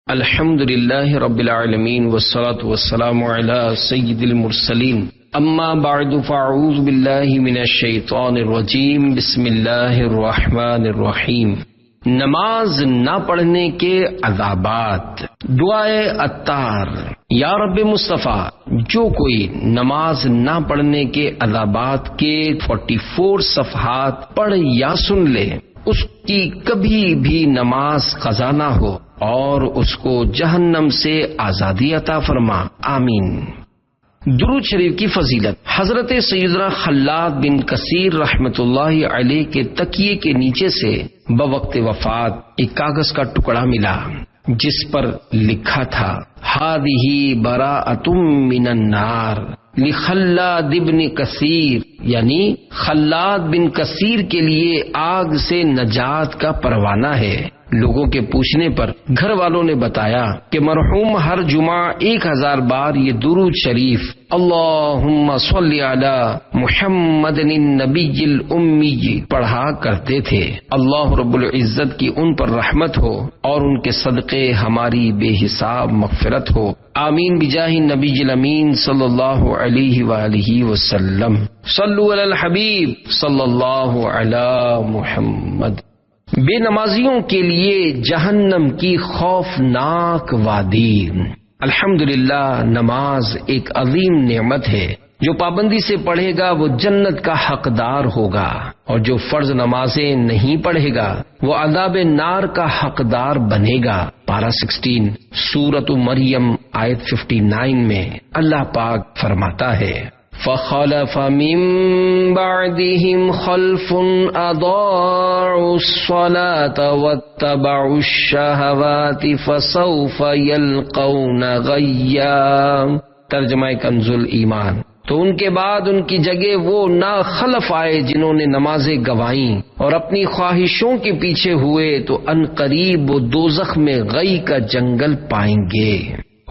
الحمد للہ رب العالمین والصلاة والسلام علی سید المرسلین اما بعد فاعوذ باللہ من الشیطان الرجیم بسم اللہ الرحمن الرحیم۔ نماز نہ پڑھنے کے عذابات۔ دعائے عطار۔ یا رب مصطفیٰ، جو کوئی نماز نہ پڑھنے کے عذابات کے 44 صفحات پڑھ یا سن لے، اس کی کبھی بھی نماز قضا نہ ہو اور اس کو جہنم سے آزادی عطا فرما، آمین۔ درود شریف کی فضیلت۔ حضرت سیدنا خلاد بن کثیر رحمت اللہ علیہ کے تکیے کے نیچے سے بوقت وفات ایک کاغذ کا ٹکڑا ملا جس پر لکھا تھا ہذہ براءۃ من النار لخلاد بن کثیر، یعنی خلاد بن کثیر کے لیے آگ سے نجات کا پروانہ ہے۔ لوگوں کے پوچھنے پر گھر والوں نے بتایا کہ مرحوم ہر جمعہ 1000 بار یہ درود شریف اللہم صلی علی محمد النبی الامی پڑھا کرتے تھے۔ اللہ رب العزت کی ان پر رحمت ہو اور ان کے صدقے ہماری بے حساب مغفرت ہو، آمین بجاہ النبی الامین صلی اللہ علیہ وآلہ وسلم۔ صلو علی الحبیب صلی اللہ علی محمد۔ بے نمازیوں کے لیے جہنم کی خوفناک وادی۔ الحمدللہ، نماز ایک عظیم نعمت ہے۔ جو پابندی سے پڑھے گا وہ جنت کا حقدار ہوگا، اور جو فرض نمازیں نہیں پڑھے گا وہ عذاب نار کا حقدار بنے گا۔ پارہ 16 سورۃ مریم آیت 59 میں اللہ پاک فرماتا ہے فَخَلَفَ مِن بَعْدِهِمْ خَلْفٌ أَضَاعُوا الصَّلَاةَ وَاتَّبَعُوا الشَّهَوَاتِ فَسَوْفَ يَلْقَوْنَ غَيًّا۔ ترجمہ کنز ایمان۔ تو ان کے بعد ان کی جگہ وہ ناخلف آئے جنہوں نے نمازیں گوائیں اور اپنی خواہشوں کے پیچھے ہوئے، تو عنقریب وہ دوزخ میں غی کا جنگل پائیں گے۔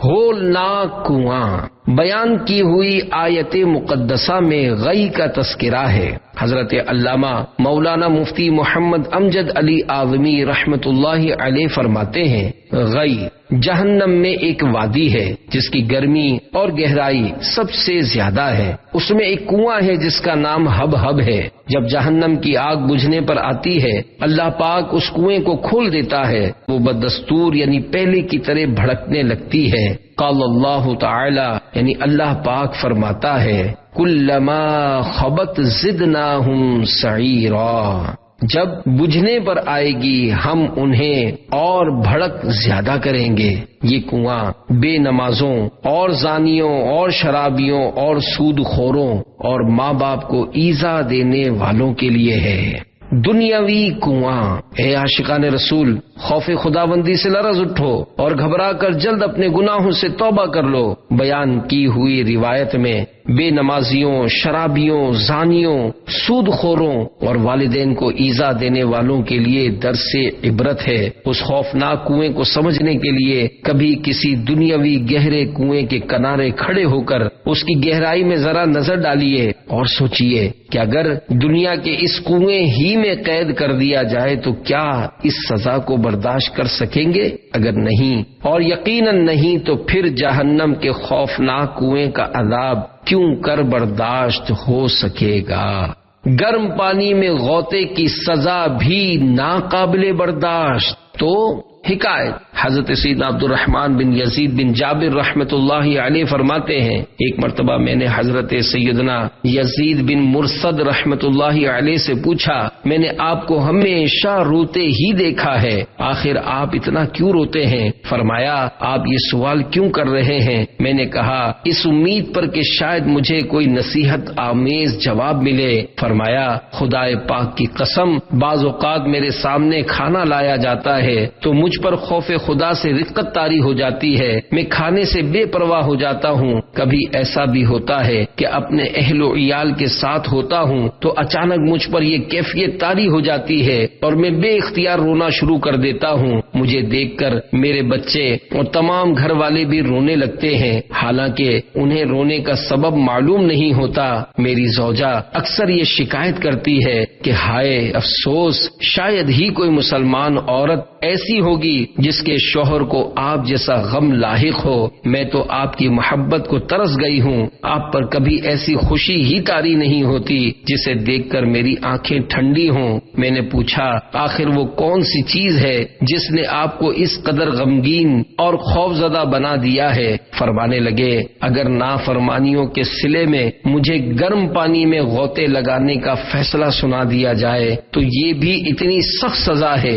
ہولناک کنواں۔ بیان کی ہوئی آیت مقدسہ میں غی کا تذکرہ ہے۔ حضرت علامہ مولانا مفتی محمد امجد علی اعظمی رحمت اللہ علیہ فرماتے ہیں غی جہنم میں ایک وادی ہے جس کی گرمی اور گہرائی سب سے زیادہ ہے۔ اس میں ایک کنواں ہے جس کا نام ہب ہب ہے۔ جب جہنم کی آگ بجھنے پر آتی ہے، اللہ پاک اس کنویں کو کھول دیتا ہے، وہ بدستور یعنی پہلے کی طرح بھڑکنے لگتی ہے۔ قال اللہ تعالی، یعنی اللہ پاک فرماتا ہے کلما خبت زدناہم سعیرا، جب بجھنے پر آئے گی ہم انہیں اور بھڑک زیادہ کریں گے۔ یہ کنواں بے نمازوں اور زانیوں اور شرابیوں اور سود خوروں اور ماں باپ کو ایذا دینے والوں کے لیے ہے۔ دنیاوی کنواں۔ اے عاشقان رسول، خوف خداوندی سے لرز اٹھو اور گھبرا کر جلد اپنے گناہوں سے توبہ کر لو۔ بیان کی ہوئی روایت میں بے نمازیوں، شرابیوں، زانیوں، سود خوروں اور والدین کو ایذا دینے والوں کے لیے درس عبرت ہے۔ اس خوفناک کنویں کو سمجھنے کے لیے کبھی کسی دنیاوی گہرے کنویں کے کنارے کھڑے ہو کر اس کی گہرائی میں ذرا نظر ڈالیے اور سوچئے کہ اگر دنیا کے اس کنویں ہی میں قید کر دیا جائے تو کیا اس سزا کو برداشت کر سکیں گے؟ اگر نہیں، اور یقیناً نہیں، تو پھر جہنم کے خوفناک کنویں کا عذاب کیوں کر برداشت ہو سکے گا؟ گرم پانی میں غوطے کی سزا بھی ناقابل برداشت۔ تو حکایت حضرت سیدنا عبد الرحمن بن یزید بن جابر رحمت اللہ علیہ فرماتے ہیں ایک مرتبہ میں نے حضرت سیدنا یزید بن مرصد رحمت اللہ علیہ سے پوچھا میں نے آپ کو ہمیشہ روتے ہی دیکھا ہے، آخر آپ اتنا کیوں روتے ہیں؟ فرمایا آپ یہ سوال کیوں کر رہے ہیں؟ میں نے کہا اس امید پر کہ شاید مجھے کوئی نصیحت آمیز جواب ملے۔ فرمایا خدائے پاک کی قسم، بعض اوقات میرے سامنے کھانا لایا جاتا ہے تو مجھ پر خوف خدا سے رقت طاری ہو جاتی ہے، میں کھانے سے بے پرواہ ہو جاتا ہوں۔ کبھی ایسا بھی ہوتا ہے کہ اپنے اہل و عیال کے ساتھ ہوتا ہوں تو اچانک مجھ پر یہ کیفیت طاری ہو جاتی ہے اور میں بے اختیار رونا شروع کر دیتا ہوں۔ مجھے دیکھ کر میرے بچے اور تمام گھر والے بھی رونے لگتے ہیں، حالانکہ انہیں رونے کا سبب معلوم نہیں ہوتا۔ میری زوجہ اکثر یہ شکایت کرتی ہے کہ ہائے افسوس، شاید ہی کوئی مسلمان عورت ایسی ہوگی ہوگی جس کے شوہر کو آپ جیسا غم لاحق ہو۔ میں تو آپ کی محبت کو ترس گئی ہوں، آپ پر کبھی ایسی خوشی ہی طاری نہیں ہوتی جسے دیکھ کر میری آنکھیں ٹھنڈی ہوں۔ میں نے پوچھا آخر وہ کون سی چیز ہے جس نے آپ کو اس قدر غمگین اور خوفزدہ بنا دیا ہے؟ فرمانے لگے اگر نافرمانیوں کے صلے میں مجھے گرم پانی میں غوطے لگانے کا فیصلہ سنا دیا جائے تو یہ بھی اتنی سخت سزا ہے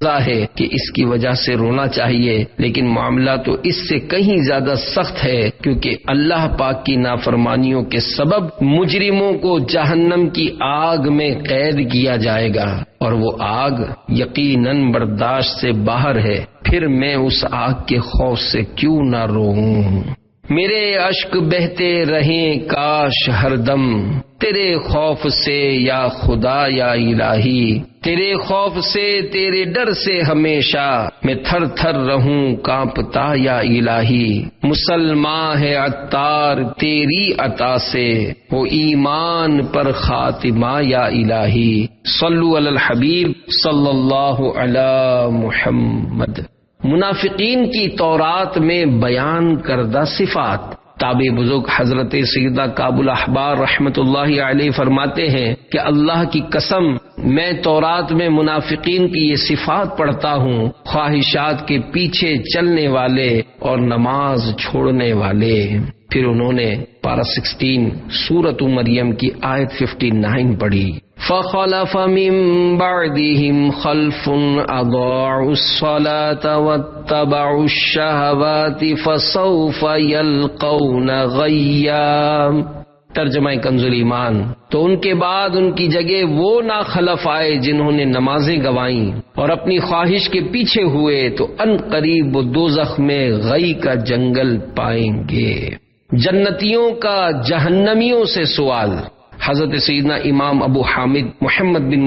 کہ اس کی وجہ سے رونا چاہیے، لیکن معاملہ تو اس سے کہیں زیادہ سخت ہے، کیونکہ اللہ پاک کی نافرمانیوں کے سبب مجرموں کو جہنم کی آگ میں قید کیا جائے گا، اور وہ آگ یقیناً برداشت سے باہر ہے۔ پھر میں اس آگ کے خوف سے کیوں نہ روؤں؟ میرے اشک بہتے رہیں کاش ہر دم، تیرے خوف سے یا خدا یا الہی، تیرے خوف سے تیرے ڈر سے ہمیشہ میں تھر تھر رہوں کانپتا یا الہی۔ مسلمان ہے عطار تیری عطا سے، وہ ایمان پر خاتمہ یا الہی۔ صلو علی الحبیب صلی اللہ علی محمد۔ منافقین کی تورات میں بیان کردہ صفات۔ تابع بزرگ حضرت سیدنا کعب الاحبار رحمت اللہ علیہ فرماتے ہیں کہ اللہ کی قسم میں تورات میں منافقین کی یہ صفات پڑھتا ہوں، خواہشات کے پیچھے چلنے والے اور نماز چھوڑنے والے۔ پھر انہوں نے پارہ 16 سورۃ مریم کی آیت 59 پڑھی، فَخَلَفَ مِن بَعْدِهِمْ خَلْفٌ أَضَاعُوا الصَّلَاةَ وَاتَّبَعُوا الشَّهَوَاتِ فَسَوْفَ يَلْقَوْنَ غَيًّا۔ ترجمہ کنز ایمان، تو ان کے بعد ان کی جگہ وہ ناخلف آئے جنہوں نے نمازیں گوائیں اور اپنی خواہش کے پیچھے ہوئے، تو ان قریب وہ دوزخ میں غی کا جنگل پائیں گے۔ جنتیوں کا جہنمیوں سے سوال۔ حضرت سیدنا امام ابو حامد محمد بن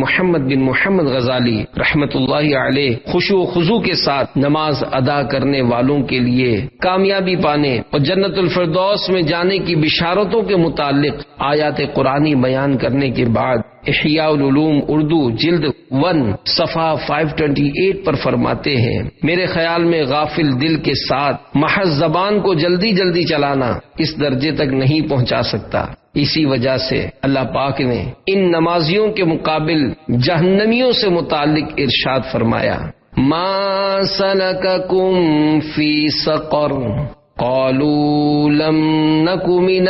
محمد غزالی رحمت اللہ علیہ خشوع و خضوع کے ساتھ نماز ادا کرنے والوں کے لیے کامیابی پانے اور جنت الفردوس میں جانے کی بشارتوں کے متعلق آیات قرآنی بیان کرنے کے بعد احیاء العلوم اردو جلد 1 صفحہ 528 پر فرماتے ہیں، میرے خیال میں غافل دل کے ساتھ محض زبان کو جلدی جلدی چلانا اس درجے تک نہیں پہنچا سکتا۔ اسی وجہ سے اللہ پاک نے ان نمازیوں کے مقابل جہنمیوں سے متعلق ارشاد فرمایا، ما سلککم فی سقر قالوا لم نک من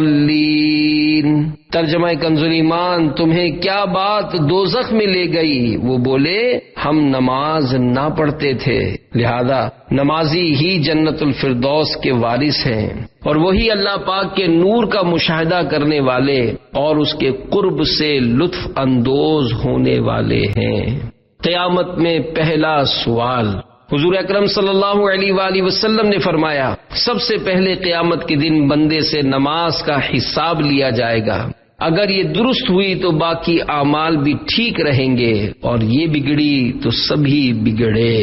المصلین۔ ترجمہ کنز ایمان، تمہیں کیا بات دوزخ میں لے گئی؟ وہ بولے ہم نماز نہ پڑھتے تھے، لہذا نمازی ہی جنت الفردوس کے وارث ہیں، اور وہی اللہ پاک کے نور کا مشاہدہ کرنے والے اور اس کے قرب سے لطف اندوز ہونے والے ہیں۔ قیامت میں پہلا سوال۔ حضور اکرم صلی اللہ علیہ وآلہ وسلم نے فرمایا، سب سے پہلے قیامت کے دن بندے سے نماز کا حساب لیا جائے گا۔ اگر یہ درست ہوئی تو باقی اعمال بھی ٹھیک رہیں گے، اور یہ بگڑی تو سبھی بگڑے۔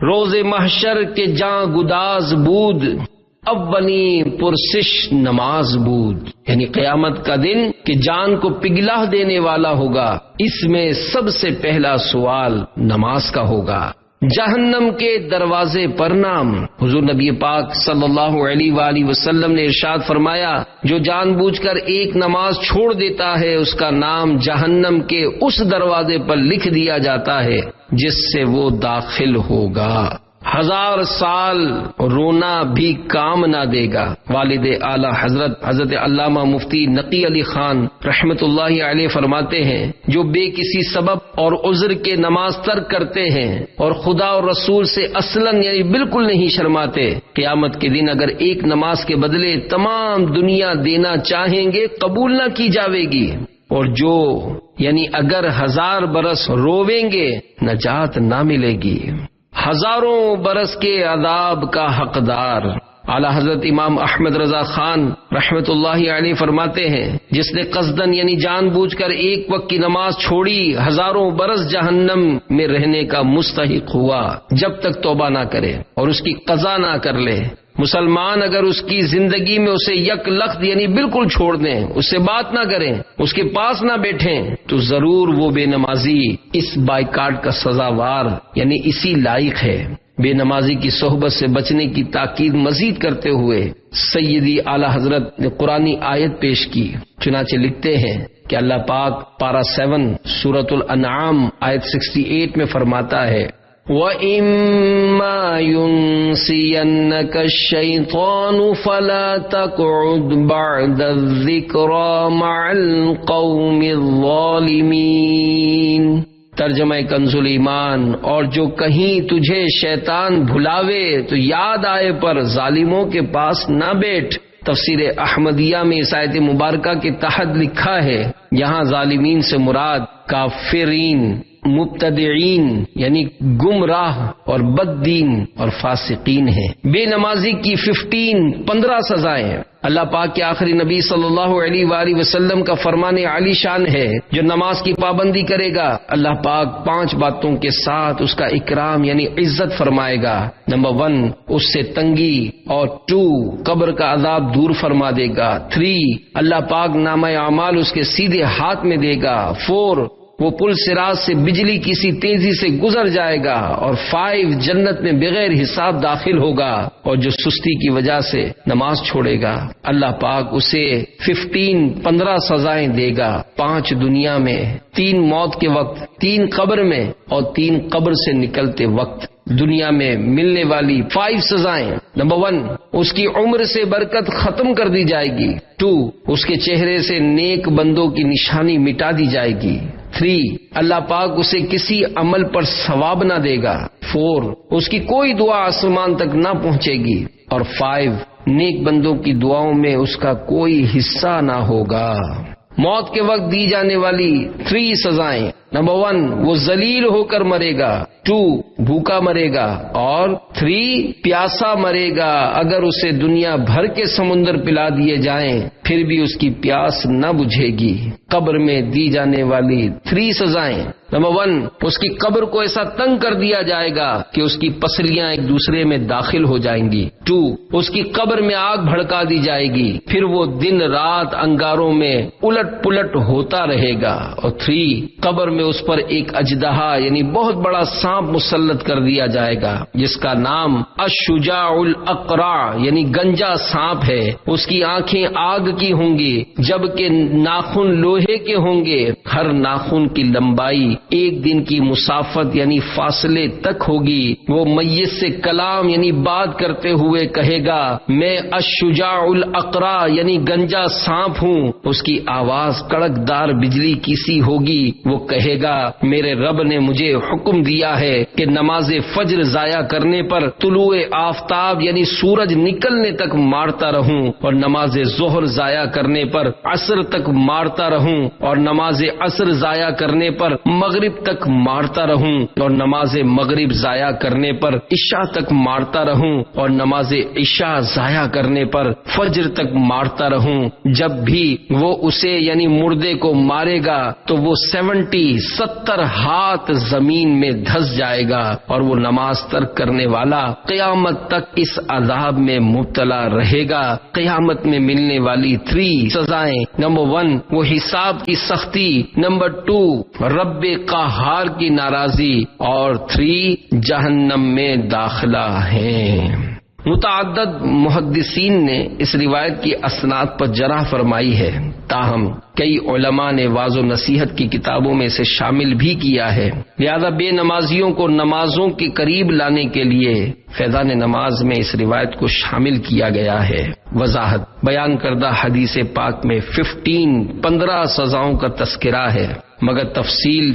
روز محشر کے جاں گداز بود، اب بنی پرسش نماز بود، یعنی قیامت کا دن کہ جان کو پگھلا دینے والا ہوگا، اس میں سب سے پہلا سوال نماز کا ہوگا۔ جہنم کے دروازے پر نام۔ حضور نبی پاک صلی اللہ علیہ وآلہ وسلم نے ارشاد فرمایا، جو جان بوجھ کر ایک نماز چھوڑ دیتا ہے اس کا نام جہنم کے اس دروازے پر لکھ دیا جاتا ہے جس سے وہ داخل ہوگا۔ 1000 سال رونا بھی کام نہ دے گا۔ والد اعلی حضرت علامہ مفتی نقی علی خان رحمت اللہ علیہ فرماتے ہیں، جو بے کسی سبب اور عذر کے نماز ترک کرتے ہیں اور خدا اور رسول سے اصلاً یعنی بالکل نہیں شرماتے، قیامت کے دن اگر ایک نماز کے بدلے تمام دنیا دینا چاہیں گے قبول نہ کی جاوے گی، اور جو یعنی اگر 1000 برس روویں گے نجات نہ ملے گی۔ ہزاروں برس کے عذاب کا حقدار۔ اعلی حضرت امام احمد رضا خان رحمت اللہ علیہ فرماتے ہیں، جس نے قصدن یعنی جان بوجھ کر ایک وقت کی نماز چھوڑی 1000 برس جہنم میں رہنے کا مستحق ہوا، جب تک توبہ نہ کرے اور اس کی قضا نہ کر لے۔ مسلمان اگر اس کی زندگی میں اسے یک لخت یعنی بالکل چھوڑ دیں، اس سے بات نہ کریں، اس کے پاس نہ بیٹھیں، تو ضرور وہ بے نمازی اس بائیکاٹ کا سزاوار یعنی اسی لائق ہے۔ بے نمازی کی صحبت سے بچنے کی تاکید مزید کرتے ہوئے سیدی اعلی حضرت نے قرآنی آیت پیش کی، چنانچہ لکھتے ہیں کہ اللہ پاک پارہ 7 سورۃ الانعام آیت 68 میں فرماتا ہے وَإِمَّا يُنْسِيَنَّكَ الشَّيْطَانُ فَلَا تَقْعُدْ بَعْدَ الذِّكْرَى مَعَ الْقَوْمِ الظَّالِمِينَ۔ ترجمہ کنز الایمان، اور جو کہیں تجھے شیطان بھلاوے تو یاد آئے پر ظالموں کے پاس نہ بیٹھ۔ تفسیر احمدیہ میں اس آیت مبارکہ کے تحت لکھا ہے یہاں ظالمین سے مراد کافرین، مبتدعین یعنی گمراہ اور بد دین اور فاسقین ہیں۔ بے نمازی کی 15 سزائیں ہیں۔ اللہ پاک کے آخری نبی صلی اللہ علیہ وآلہ وسلم کا فرمان عالی شان ہے، جو نماز کی پابندی کرے گا اللہ پاک 5 باتوں کے ساتھ اس کا اکرام یعنی عزت فرمائے گا۔ نمبر 1 اس سے تنگی، اور 2 قبر کا عذاب دور فرما دے گا، 3 اللہ پاک نامہ اعمال اس کے سیدھے ہاتھ میں دے گا، 4 وہ پل صراط سے بجلی کسی تیزی سے گزر جائے گا، اور 5 جنت میں بغیر حساب داخل ہوگا، اور جو سستی کی وجہ سے نماز چھوڑے گا اللہ پاک اسے 15 سزائیں دے گا، 5 دنیا میں، 3 موت کے وقت، 3 قبر میں، اور 3 قبر سے نکلتے وقت۔ دنیا میں ملنے والی 5 سزائیں، نمبر 1 اس کی عمر سے برکت ختم کر دی جائے گی، 2 اس کے چہرے سے نیک بندوں کی نشانی مٹا دی جائے گی، 3 اللہ پاک اسے کسی عمل پر ثواب نہ دے گا، 4 اس کی کوئی دعا آسمان تک نہ پہنچے گی، اور 5 نیک بندوں کی دعاؤں میں اس کا کوئی حصہ نہ ہوگا۔ موت کے وقت دی جانے والی 3 سزائیں، نمبر 1 وہ ذلیل ہو کر مرے گا، 2 بھوکا مرے گا، اور 3 پیاسا مرے گا۔ اگر اسے دنیا بھر کے سمندر پلا دیے جائیں پھر بھی اس کی پیاس نہ بجھے گی۔ قبر میں دی جانے والی 3 سزائیں، نمبر 1 اس کی قبر کو ایسا تنگ کر دیا جائے گا کہ اس کی پسلیاں ایک دوسرے میں داخل ہو جائیں گی، 2 اس کی قبر میں آگ بھڑکا دی جائے گی، پھر وہ دن رات انگاروں میں الٹ پلٹ ہوتا رہے گا، اور 3 قبر میں اس پر ایک اژدہا یعنی بہت بڑا سانپ مسلط کر دیا جائے گا، جس کا نام الشجاع الاقرع یعنی گنجا سانپ ہے۔ اس کی آنکھیں آگ کی ہوں گی جبکہ ناخن لوہے کے ہوں گے، ہر ناخن کی لمبائی 1 دن کی مسافت یعنی فاصلے تک ہوگی۔ وہ میت سے کلام یعنی بات کرتے ہوئے کہے گا میں الشجاع الاقرع یعنی گنجا سانپ ہوں۔ اس کی آواز کڑکدار بجلی کی سی ہوگی۔ وہ کہے گا میرے رب نے مجھے حکم دیا ہے کہ نماز فجر ضائع کرنے پر طلوع آفتاب یعنی سورج نکلنے تک مارتا رہوں، اور نماز ظہر ضائع کرنے پر عصر تک مارتا رہوں، اور نماز عصر ضائع کرنے پر مغرب تک مارتا رہوں، اور نماز مغرب ضائع کرنے پر عشاء تک مارتا رہوں، اور نماز عشاء ضائع کرنے پر فجر تک مارتا رہوں۔ جب بھی وہ اسے یعنی مردے کو مارے گا تو وہ 70 ہاتھ زمین میں دھس جائے گا، اور وہ نماز ترک کرنے والا قیامت تک اس عذاب میں مبتلا رہے گا۔ قیامت میں ملنے والی 3 سزائیں، نمبر 1 وہ حساب کی سختی، نمبر 2 رب قہار کی ناراضی، اور 3 جہنم میں داخلہ ہیں۔ متعدد محدثین نے اس روایت کی اسناد پر جرح فرمائی ہے، تاہم کئی علماء نے واضح و نصیحت کی کتابوں میں اسے شامل بھی کیا ہے، لہذا بے نمازیوں کو نمازوں کے قریب لانے کے لیے فیضان نماز میں اس روایت کو شامل کیا گیا ہے۔ وضاحت بیان کردہ حدیث پاک میں 15 سزاؤں کا تذکرہ ہے، مگر تفصیل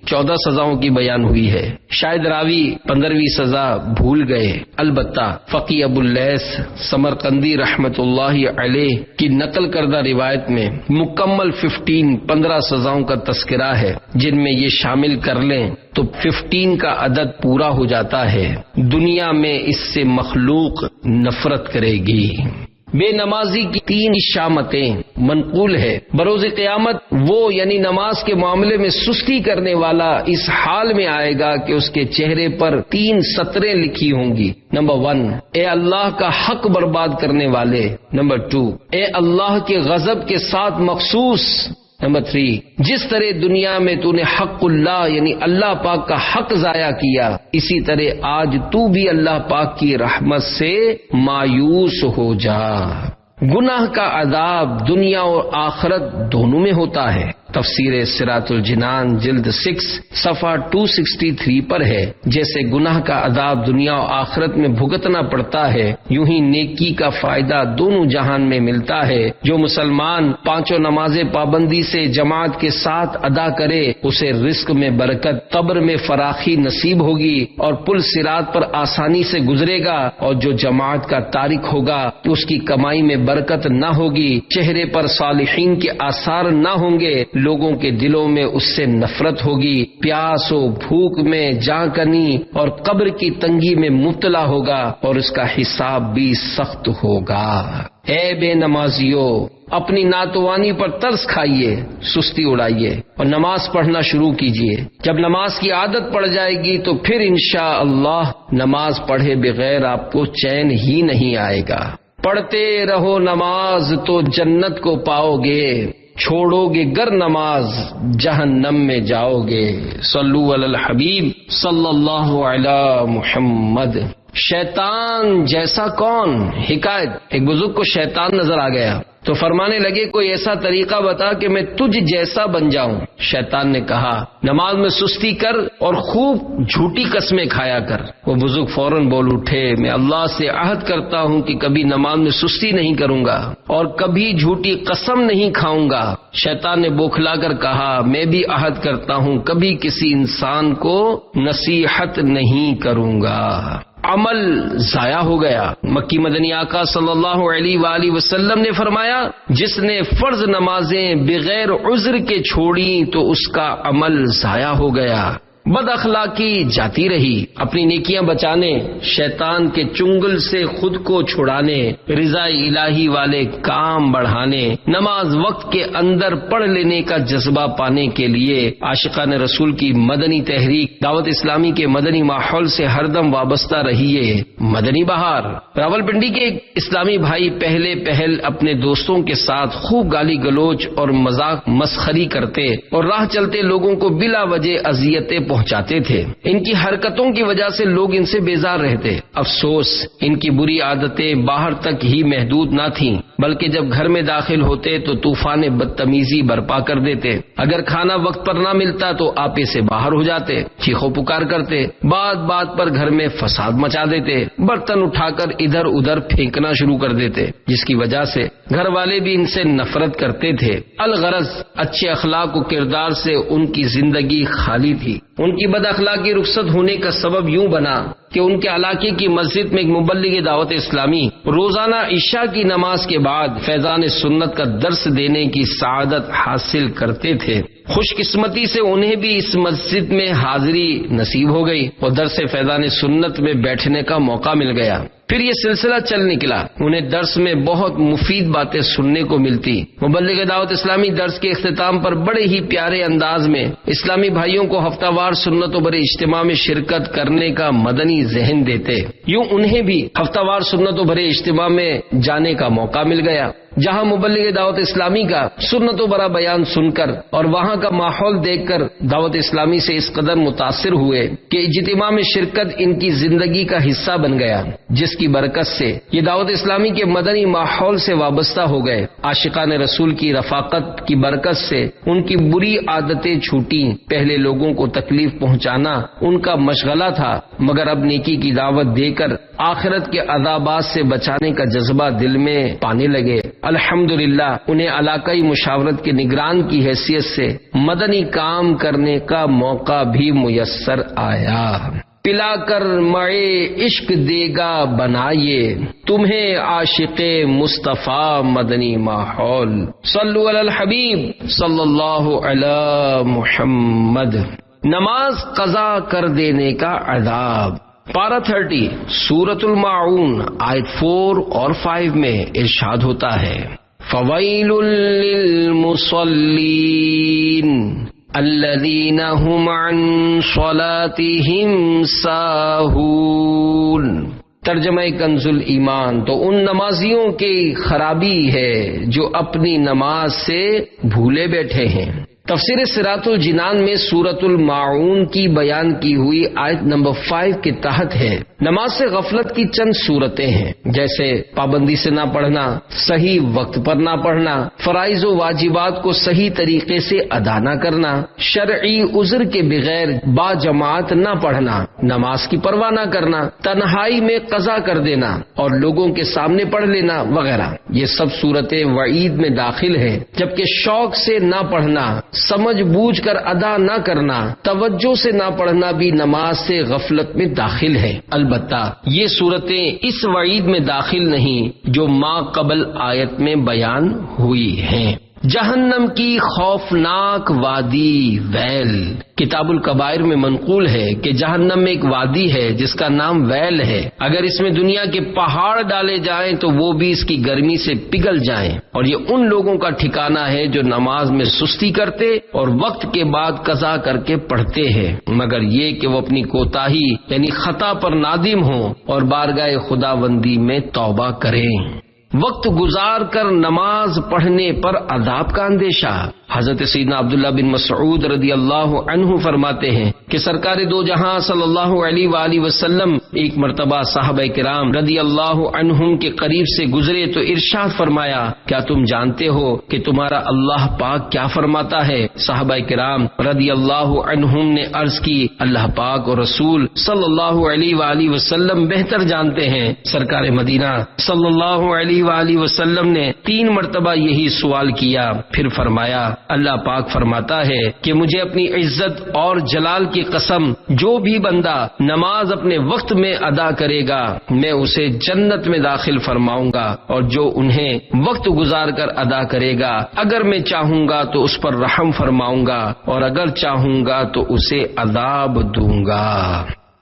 14 سزاؤں کی بیان ہوئی ہے۔ شاید راوی 15ویں سزا بھول گئے، البتہ فقی ابو اللیث سمرقندی رحمت اللہ علیہ کی نقل کردہ روایت میں مکمل 15 سزاؤں کا تذکرہ ہے، جن میں یہ شامل کر لیں تو 15 کا عدد پورا ہو جاتا ہے۔ دنیا میں اس سے مخلوق نفرت کرے گی۔ بے نمازی کی 3 شامتیں منقول ہے، بروز قیامت وہ یعنی نماز کے معاملے میں سستی کرنے والا اس حال میں آئے گا کہ اس کے چہرے پر 3 سطریں لکھی ہوں گی، نمبر 1 اے اللہ کا حق برباد کرنے والے، نمبر 2 اے اللہ کے غضب کے ساتھ مخصوص، نمبر 3، جس طرح دنیا میں تو نے حق اللہ یعنی اللہ پاک کا حق ضائع کیا، اسی طرح آج تو بھی اللہ پاک کی رحمت سے مایوس ہو جا۔ گناہ کا عذاب دنیا اور آخرت دونوں میں ہوتا ہے۔ تفسیر صراط الجنان جلد 6 صفحہ 263 پر ہے، جیسے گناہ کا عذاب دنیا و آخرت میں بھگتنا پڑتا ہے، یوں ہی نیکی کا فائدہ دونوں جہان میں ملتا ہے۔ جو مسلمان 5 نمازیں پابندی سے جماعت کے ساتھ ادا کرے، اسے رزق میں برکت، قبر میں فراخی نصیب ہوگی اور پل صراط پر آسانی سے گزرے گا، اور جو جماعت کا تارک ہوگا اس کی کمائی میں برکت نہ ہوگی، چہرے پر صالحین کے آثار نہ ہوں گے، لوگوں کے دلوں میں اس سے نفرت ہوگی، پیاس و بھوک میں جاں کنی اور قبر کی تنگی میں مبتلا ہوگا، اور اس کا حساب بھی سخت ہوگا۔ اے بے نمازیو، اپنی ناتوانی پر ترس کھائیے، سستی اڑائیے اور نماز پڑھنا شروع کیجیے۔ جب نماز کی عادت پڑ جائے گی تو پھر انشاءاللہ نماز پڑھے بغیر آپ کو چین ہی نہیں آئے گا۔ پڑھتے رہو نماز تو جنت کو پاؤ گے، چھوڑو گے گر نماز جہنم میں جاؤ گے۔ صلو علی الحبیب صلی اللہ علی محمد۔ شیطان جیسا کون؟ حکایت، ایک بزرگ کو شیطان نظر آ گیا تو فرمانے لگے کوئی ایسا طریقہ بتا کہ میں تجھ جیسا بن جاؤں۔ شیطان نے کہا نماز میں سستی کر اور خوب جھوٹی قسمیں کھایا کر۔ وہ بزرگ فوراً بول اٹھے میں اللہ سے عہد کرتا ہوں کہ کبھی نماز میں سستی نہیں کروں گا اور کبھی جھوٹی قسم نہیں کھاؤں گا۔ شیطان نے بوکھلا کر کہا میں بھی عہد کرتا ہوں کبھی کسی انسان کو نصیحت نہیں کروں گا۔ عمل ضائع ہو گیا۔ مکی مدنی آقا صلی اللہ علیہ وآلہ وسلم نے فرمایا جس نے فرض نمازیں بغیر عذر کے چھوڑی تو اس کا عمل ضائع ہو گیا۔ بد اخلاقی جاتی رہی، اپنی نیکیاں بچانے، شیطان کے چنگل سے خود کو چھڑانے، رضا الہی والے کام بڑھانے، نماز وقت کے اندر پڑھ لینے کا جذبہ پانے کے لیے عاشقان رسول کی مدنی تحریک دعوت اسلامی کے مدنی ماحول سے ہردم وابستہ رہیے۔ مدنی بہار راولپنڈی کے ایک اسلامی بھائی پہل اپنے دوستوں کے ساتھ خوب گالی گلوچ اور مذاق مسخری کرتے اور راہ چلتے لوگوں کو بلا وجہ اذیتیں پہنچاتے تھے۔ ان کی حرکتوں کی وجہ سے لوگ ان سے بیزار رہتے۔ افسوس ان کی بری عادتیں باہر تک ہی محدود نہ تھیں، بلکہ جب گھر میں داخل ہوتے تو طوفان بدتمیزی برپا کر دیتے۔ اگر کھانا وقت پر نہ ملتا تو آپے سے باہر ہو جاتے، چیخو پکار کرتے، بات پر گھر میں فساد مچا دیتے، برتن اٹھا کر ادھر ادھر پھینکنا شروع کر دیتے، جس کی وجہ سے گھر والے بھی ان سے نفرت کرتے تھے۔ الغرض اچھے اخلاق و کردار سے ان کی زندگی خالی تھی۔ ان کی بد اخلاقی رخصت ہونے کا سبب یوں بنا کہ ان کے علاقے کی مسجد میں ایک مبلغ دعوت اسلامی روزانہ عشاء کی نماز کے بعد فیضان سنت کا درس دینے کی سعادت حاصل کرتے تھے۔ خوش قسمتی سے انہیں بھی اس مسجد میں حاضری نصیب ہو گئی اور درس فیضان سنت میں بیٹھنے کا موقع مل گیا۔ پھر یہ سلسلہ چل نکلا، انہیں درس میں بہت مفید باتیں سننے کو ملتی۔ مبلغ دعوت اسلامی درس کے اختتام پر بڑے ہی پیارے انداز میں اسلامی بھائیوں کو ہفتہ وار سنت و برے اجتماع میں شرکت کرنے کا مدنی ذہن دیتے۔ یوں انہیں بھی ہفتہ وار سنت و برے اجتماع میں جانے کا موقع مل گیا، جہاں مبلغ دعوت اسلامی کا سنت و برا بیان سن کر اور وہاں کا ماحول دیکھ کر دعوت اسلامی سے اس قدر متاثر ہوئے کہ اجتماع میں شرکت ان کی زندگی کا حصہ بن گیا، جس کی برکت سے یہ دعوت اسلامی کے مدنی ماحول سے وابستہ ہو گئے۔ عاشقان رسول کی رفاقت کی برکت سے ان کی بری عادتیں چھوٹیں۔ پہلے لوگوں کو تکلیف پہنچانا ان کا مشغلہ تھا، مگر اب نیکی کی دعوت دے کر آخرت کے عذابات سے بچانے کا جذبہ دل میں پانے لگے۔ الحمدللہ انہیں علاقائی مشاورت کے نگران کی حیثیت سے مدنی کام کرنے کا موقع بھی میسر آیا۔ پلا کر مائے عشق دیگا بنائیے تمہیں عاشق مصطفیٰ مدنی ماحول۔ صلو علی الحبیب صلی اللہ علی محمد۔ نماز قضا کر دینے کا عذاب۔ پارہ 30 سورۃ الماعون آیت 4 اور 5 میں ارشاد ہوتا ہے فویل للمصلین الذین هم عن صلاتهم ساہون۔ ترجمہ کنز ایمان، تو ان نمازیوں کی خرابی ہے جو اپنی نماز سے بھولے بیٹھے ہیں۔ تفسیر صراط الجنان میں سورۃ الماعون کی بیان کی ہوئی آیت نمبر 5 کے تحت ہے۔ نماز سے غفلت کی چند صورتیں ہیں، جیسے پابندی سے نہ پڑھنا، صحیح وقت پر نہ پڑھنا، فرائض و واجبات کو صحیح طریقے سے ادا نہ کرنا، شرعی عذر کے بغیر با جماعت نہ پڑھنا، نماز کی پرواہ نہ کرنا، تنہائی میں قضا کر دینا اور لوگوں کے سامنے پڑھ لینا وغیرہ۔ یہ سب صورتیں وعید میں داخل ہیں، جبکہ شوق سے نہ پڑھنا، سمجھ بوجھ کر ادا نہ کرنا، توجہ سے نہ پڑھنا بھی نماز سے غفلت میں داخل ہے۔ البتہ یہ صورتیں اس وعید میں داخل نہیں جو ما قبل آیت میں بیان ہوئی ہیں۔ جہنم کی خوفناک وادی ویل، کتاب الکبائر میں منقول ہے کہ جہنم میں ایک وادی ہے جس کا نام ویل ہے، اگر اس میں دنیا کے پہاڑ ڈالے جائیں تو وہ بھی اس کی گرمی سے پگھل جائیں، اور یہ ان لوگوں کا ٹھکانہ ہے جو نماز میں سستی کرتے اور وقت کے بعد قضا کر کے پڑھتے ہیں، مگر یہ کہ وہ اپنی کوتاہی یعنی خطا پر نادم ہوں اور بارگاہ خداوندی میں توبہ کریں۔ وقت گزار کر نماز پڑھنے پر عذاب کا اندیشہ۔ حضرت سیدنا عبداللہ بن مسعود رضی اللہ عنہ فرماتے ہیں کہ سرکار دو جہاں صلی اللہ علیہ وآلہ وسلم ایک مرتبہ صحابہ کرام رضی اللہ عنہم کے قریب سے گزرے تو ارشاد فرمایا، کیا تم جانتے ہو کہ تمہارا اللہ پاک کیا فرماتا ہے؟ صحابہ کرام رضی اللہ عنہم نے عرض کی، اللہ پاک اور رسول صلی اللہ علیہ وآلہ وسلم بہتر جانتے ہیں۔ سرکار مدینہ صلی اللہ علیہ وآلہ وسلم نے 3 مرتبہ یہی سوال کیا، پھر فرمایا، اللہ پاک فرماتا ہے کہ مجھے اپنی عزت اور جلال کی قسم، جو بھی بندہ نماز اپنے وقت میں ادا کرے گا میں اسے جنت میں داخل فرماؤں گا، اور جو انہیں وقت گزار کر ادا کرے گا اگر میں چاہوں گا تو اس پر رحم فرماؤں گا، اور اگر چاہوں گا تو اسے عذاب دوں گا۔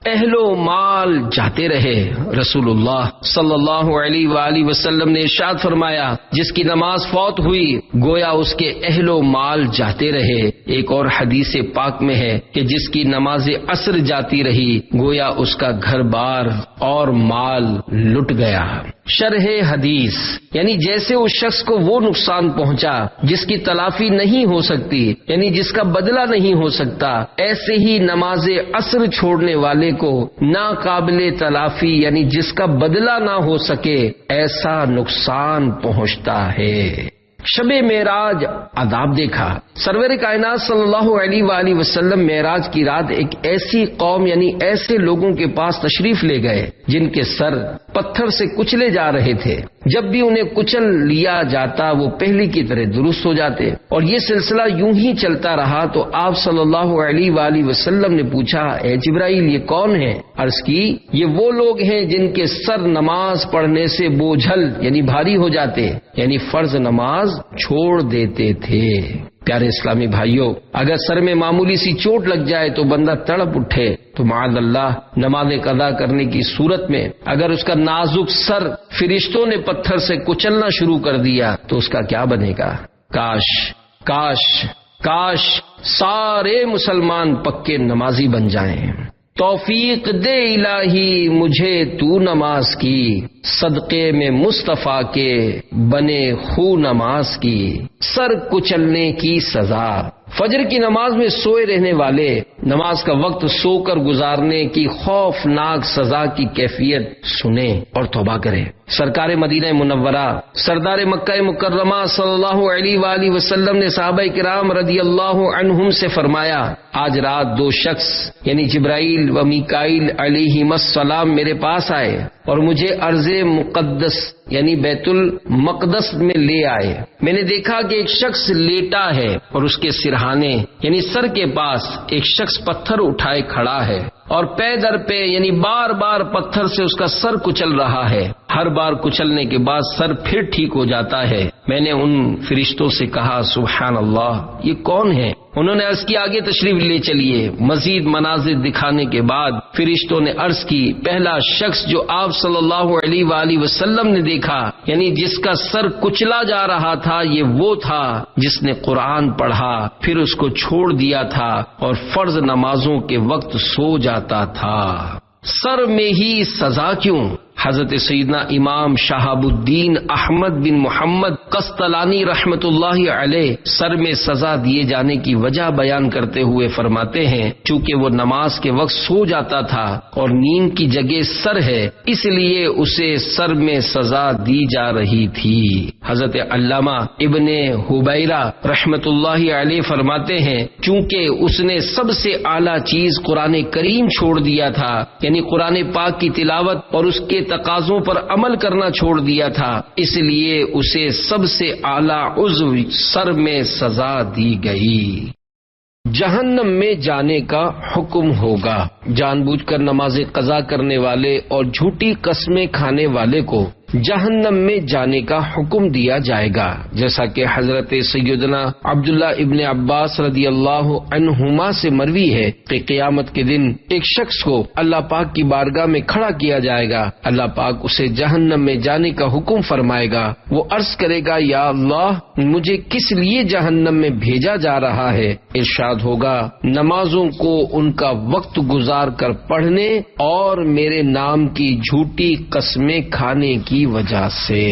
اہل و مال جاتے رہے۔ رسول اللہ صلی اللہ علیہ وآلہ وسلم نے ارشاد فرمایا، جس کی نماز فوت ہوئی گویا اس کے اہل و مال جاتے رہے۔ ایک اور حدیث پاک میں ہے کہ جس کی نماز عصر جاتی رہی گویا اس کا گھر بار اور مال لٹ گیا۔ شرح حدیث، یعنی جیسے اس شخص کو وہ نقصان پہنچا جس کی تلافی نہیں ہو سکتی، یعنی جس کا بدلہ نہیں ہو سکتا، ایسے ہی نماز عصر چھوڑنے والے کو ناقابل تلافی یعنی جس کا بدلہ نہ ہو سکے ایسا نقصان پہنچتا ہے۔ شب معراج عذاب دیکھا۔ سرور کائنات صلی اللہ علیہ وآلہ وسلم معراج کی رات ایک ایسی قوم یعنی ایسے لوگوں کے پاس تشریف لے گئے جن کے سر پتھر سے کچلے جا رہے تھے، جب بھی انہیں کچل لیا جاتا وہ پہلے کی طرح درست ہو جاتے، اور یہ سلسلہ یوں ہی چلتا رہا تو آپ صلی اللہ علیہ وآلہ وسلم نے پوچھا، اے جبرائیل یہ کون ہیں؟ عرض کی، یہ وہ لوگ ہیں جن کے سر نماز پڑھنے سے بوجھل یعنی بھاری ہو جاتے، یعنی فرض نماز چھوڑ دیتے تھے۔ پیارے اسلامی بھائیوں، اگر سر میں معمولی سی چوٹ لگ جائے تو بندہ تڑپ اٹھے تو معاذ اللہ نماز قضا کرنے کی صورت میں اگر اس کا نازک سر فرشتوں نے پتھر سے کچلنا شروع کر دیا تو اس کا کیا بنے گا؟ کاش کاش کاش سارے مسلمان پکے نمازی بن جائیں۔ توفیق دے الہی مجھے تو نماز کی، صدقے میں مصطفیٰ کے بنے خو نماز کی، سر کچلنے کی سزا۔ فجر کی نماز میں سوئے رہنے والے نماز کا وقت سو کر گزارنے کی خوفناک سزا کی کیفیت سنیں اور توبہ کریں۔ سرکار مدینہ منورہ سردار مکہ مکرمہ صلی اللہ علیہ وآلہ وسلم نے صحابہ کرام رضی اللہ عنہم سے فرمایا، آج رات 2 شخص یعنی جبرائیل و میکائیل علیہم السلام میرے پاس آئے اور مجھے ارض مقدس یعنی بیت المقدس میں لے آئے۔ میں نے دیکھا کہ ایک شخص لیٹا ہے اور اس کے سرہانے یعنی سر کے پاس ایک شخص پتھر اٹھائے کھڑا ہے، اور پے در پے یعنی بار بار پتھر سے اس کا سر کچل رہا ہے۔ ہر بار کچلنے کے بعد سر پھر ٹھیک ہو جاتا ہے۔ میں نے ان فرشتوں سے کہا، سبحان اللہ، یہ کون ہے؟ انہوں نے عرض کی، آگے تشریف لے چلیے۔ مزید مناظر دکھانے کے بعد فرشتوں نے عرض کی، پہلا شخص جو آپ صلی اللہ علیہ وآلہ وسلم نے دیکھا یعنی جس کا سر کچلا جا رہا تھا، یہ وہ تھا جس نے قرآن پڑھا پھر اس کو چھوڑ دیا تھا اور فرض نمازوں کے وقت سو جاتا تھا۔ سر میں ہی سزا کیوں؟ حضرت سیدنا امام شہاب الدین احمد بن محمد قسطلانی رحمت اللہ علیہ سر میں سزا دیے جانے کی وجہ بیان کرتے ہوئے فرماتے ہیں، چونکہ وہ نماز کے وقت سو جاتا تھا اور نیند کی جگہ سر ہے، اس لیے اسے سر میں سزا دی جا رہی تھی۔ حضرت علامہ ابن حبیرہ رحمت اللہ علیہ فرماتے ہیں، چونکہ اس نے سب سے اعلیٰ چیز قرآن کریم چھوڑ دیا تھا، یعنی قرآن پاک کی تلاوت اور اس کے تقاضوں پر عمل کرنا چھوڑ دیا تھا، اس لیے اسے سب سے اعلیٰ عضو سر میں سزا دی گئی۔ جہنم میں جانے کا حکم ہوگا۔ جان بوجھ کر نماز قضا کرنے والے اور جھوٹی قسمیں کھانے والے کو جہنم میں جانے کا حکم دیا جائے گا، جیسا کہ حضرت سیدنا عبداللہ ابن عباس رضی اللہ عنہما سے مروی ہے کہ قیامت کے دن ایک شخص کو اللہ پاک کی بارگاہ میں کھڑا کیا جائے گا، اللہ پاک اسے جہنم میں جانے کا حکم فرمائے گا، وہ عرض کرے گا، یا اللہ مجھے کس لیے جہنم میں بھیجا جا رہا ہے؟ ارشاد ہوگا، نمازوں کو ان کا وقت گزار کر پڑھنے اور میرے نام کی جھوٹی قسمیں کھانے کی وجہ سے۔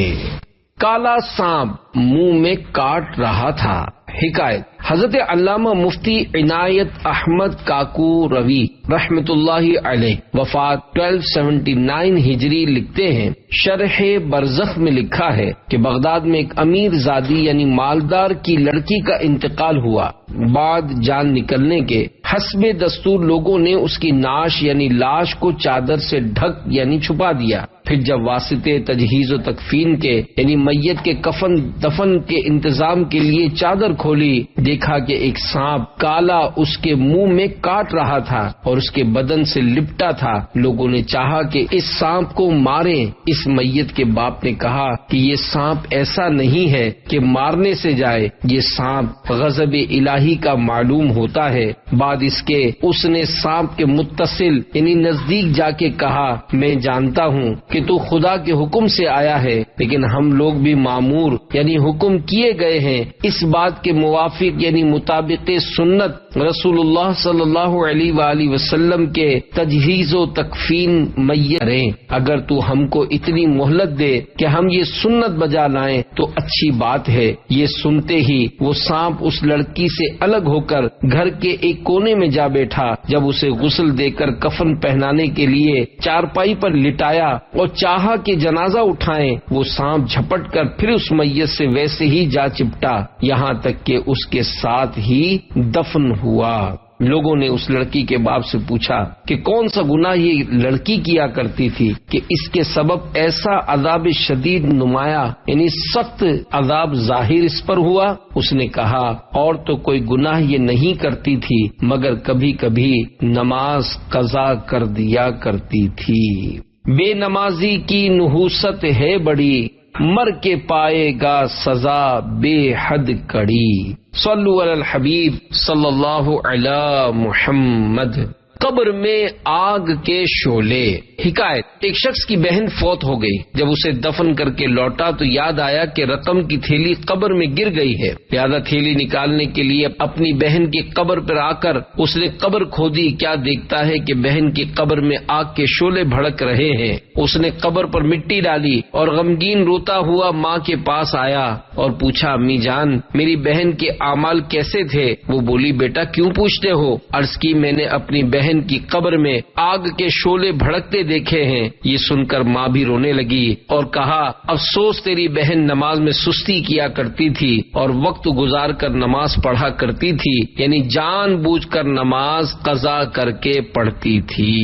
کالا سانپ منہ میں کاٹ رہا تھا۔ حکایت، حضرت علامہ مفتی عنایت احمد کاکو روی رحمت اللہ علیہ وفات 1279 ہجری لکھتے ہیں، شرح برزخ میں لکھا ہے کہ بغداد میں ایک امیر زادی یعنی مالدار کی لڑکی کا انتقال ہوا۔ بعد جان نکلنے کے حسب دستور لوگوں نے اس کی نعش یعنی لاش کو چادر سے ڈھک یعنی چھپا دیا۔ پھر جب واسطے تجہیز و تکفین کے یعنی میت کے کفن دفن کے انتظام کے لیے چادر کھولی، دیکھا کہ ایک سانپ کالا اس کے منہ میں کاٹ رہا تھا اور اس کے بدن سے لپٹا تھا۔ لوگوں نے چاہا کہ اس سانپ کو ماریں۔ اس میت کے باپ نے کہا کہ یہ سانپ ایسا نہیں ہے کہ مارنے سے جائے، یہ سانپ غضب الہی کا معلوم ہوتا ہے۔ بعد اس کے اس نے سانپ کے متصل یعنی نزدیک جا کے کہا، میں جانتا ہوں کہ تو خدا کے حکم سے آیا ہے، لیکن ہم لوگ بھی مامور یعنی حکم کیے گئے ہیں اس بات کے موافق یعنی مطابق سنت رسول اللہ صلی اللہ علیہ وآلہ وسلم کے تجہیز و تکفین میت کریں۔ اگر تو ہم کو اتنی مہلت دے کہ ہم یہ سنت بجا لائیں تو اچھی بات ہے۔ یہ سنتے ہی وہ سانپ اس لڑکی سے الگ ہو کر گھر کے ایک کونے میں جا بیٹھا۔ جب اسے غسل دے کر کفن پہنانے کے لیے چارپائی پر لٹایا اور چاہا کہ جنازہ اٹھائیں، وہ سانپ جھپٹ کر پھر اس میت سے ویسے ہی جا چپٹا، یہاں تک کہ اس کے ساتھ ہی دفن ہوا۔ لوگوں نے اس لڑکی کے باپ سے پوچھا کہ کون سا گناہ یہ لڑکی کیا کرتی تھی کہ اس کے سبب ایسا عذاب شدید نمایاں یعنی سخت عذاب ظاہر اس پر ہوا؟ اس نے کہا، اور تو کوئی گناہ یہ نہیں کرتی تھی مگر کبھی کبھی نماز قضا کر دیا کرتی تھی۔ بے نمازی کی نحوست ہے بڑی، مر کے پائے گا سزا بے حد کڑی۔ صلو علی الحبیب صلی اللہ علی محمد۔ قبر میں آگ کے شعلے۔ حکایت، ایک شخص کی بہن فوت ہو گئی۔ جب اسے دفن کر کے لوٹا تو یاد آیا کہ رقم کی تھیلی قبر میں گر گئی ہے، لہذا تھیلی نکالنے کے لیے اپنی بہن کی قبر پر آ کر اس نے قبر کھودی۔ کیا دیکھتا ہے کہ بہن کی قبر میں آگ کے شعلے بھڑک رہے ہیں۔ اس نے قبر پر مٹی ڈالی اور غمگین روتا ہوا ماں کے پاس آیا اور پوچھا، امی جان میری بہن کے اعمال کیسے تھے؟ وہ بولی، بیٹا کیوں پوچھتے ہو؟ عرض کی، میں نے اپنی بہن کی قبر میں آگ کے شعلے بھڑکتے دیکھے ہیں۔ یہ سن کر ماں بھی رونے لگی اور کہا، افسوس تیری بہن نماز میں سستی کیا کرتی تھی اور وقت گزار کر نماز پڑھا کرتی تھی، یعنی جان بوجھ کر نماز قضا کر کے پڑھتی تھی۔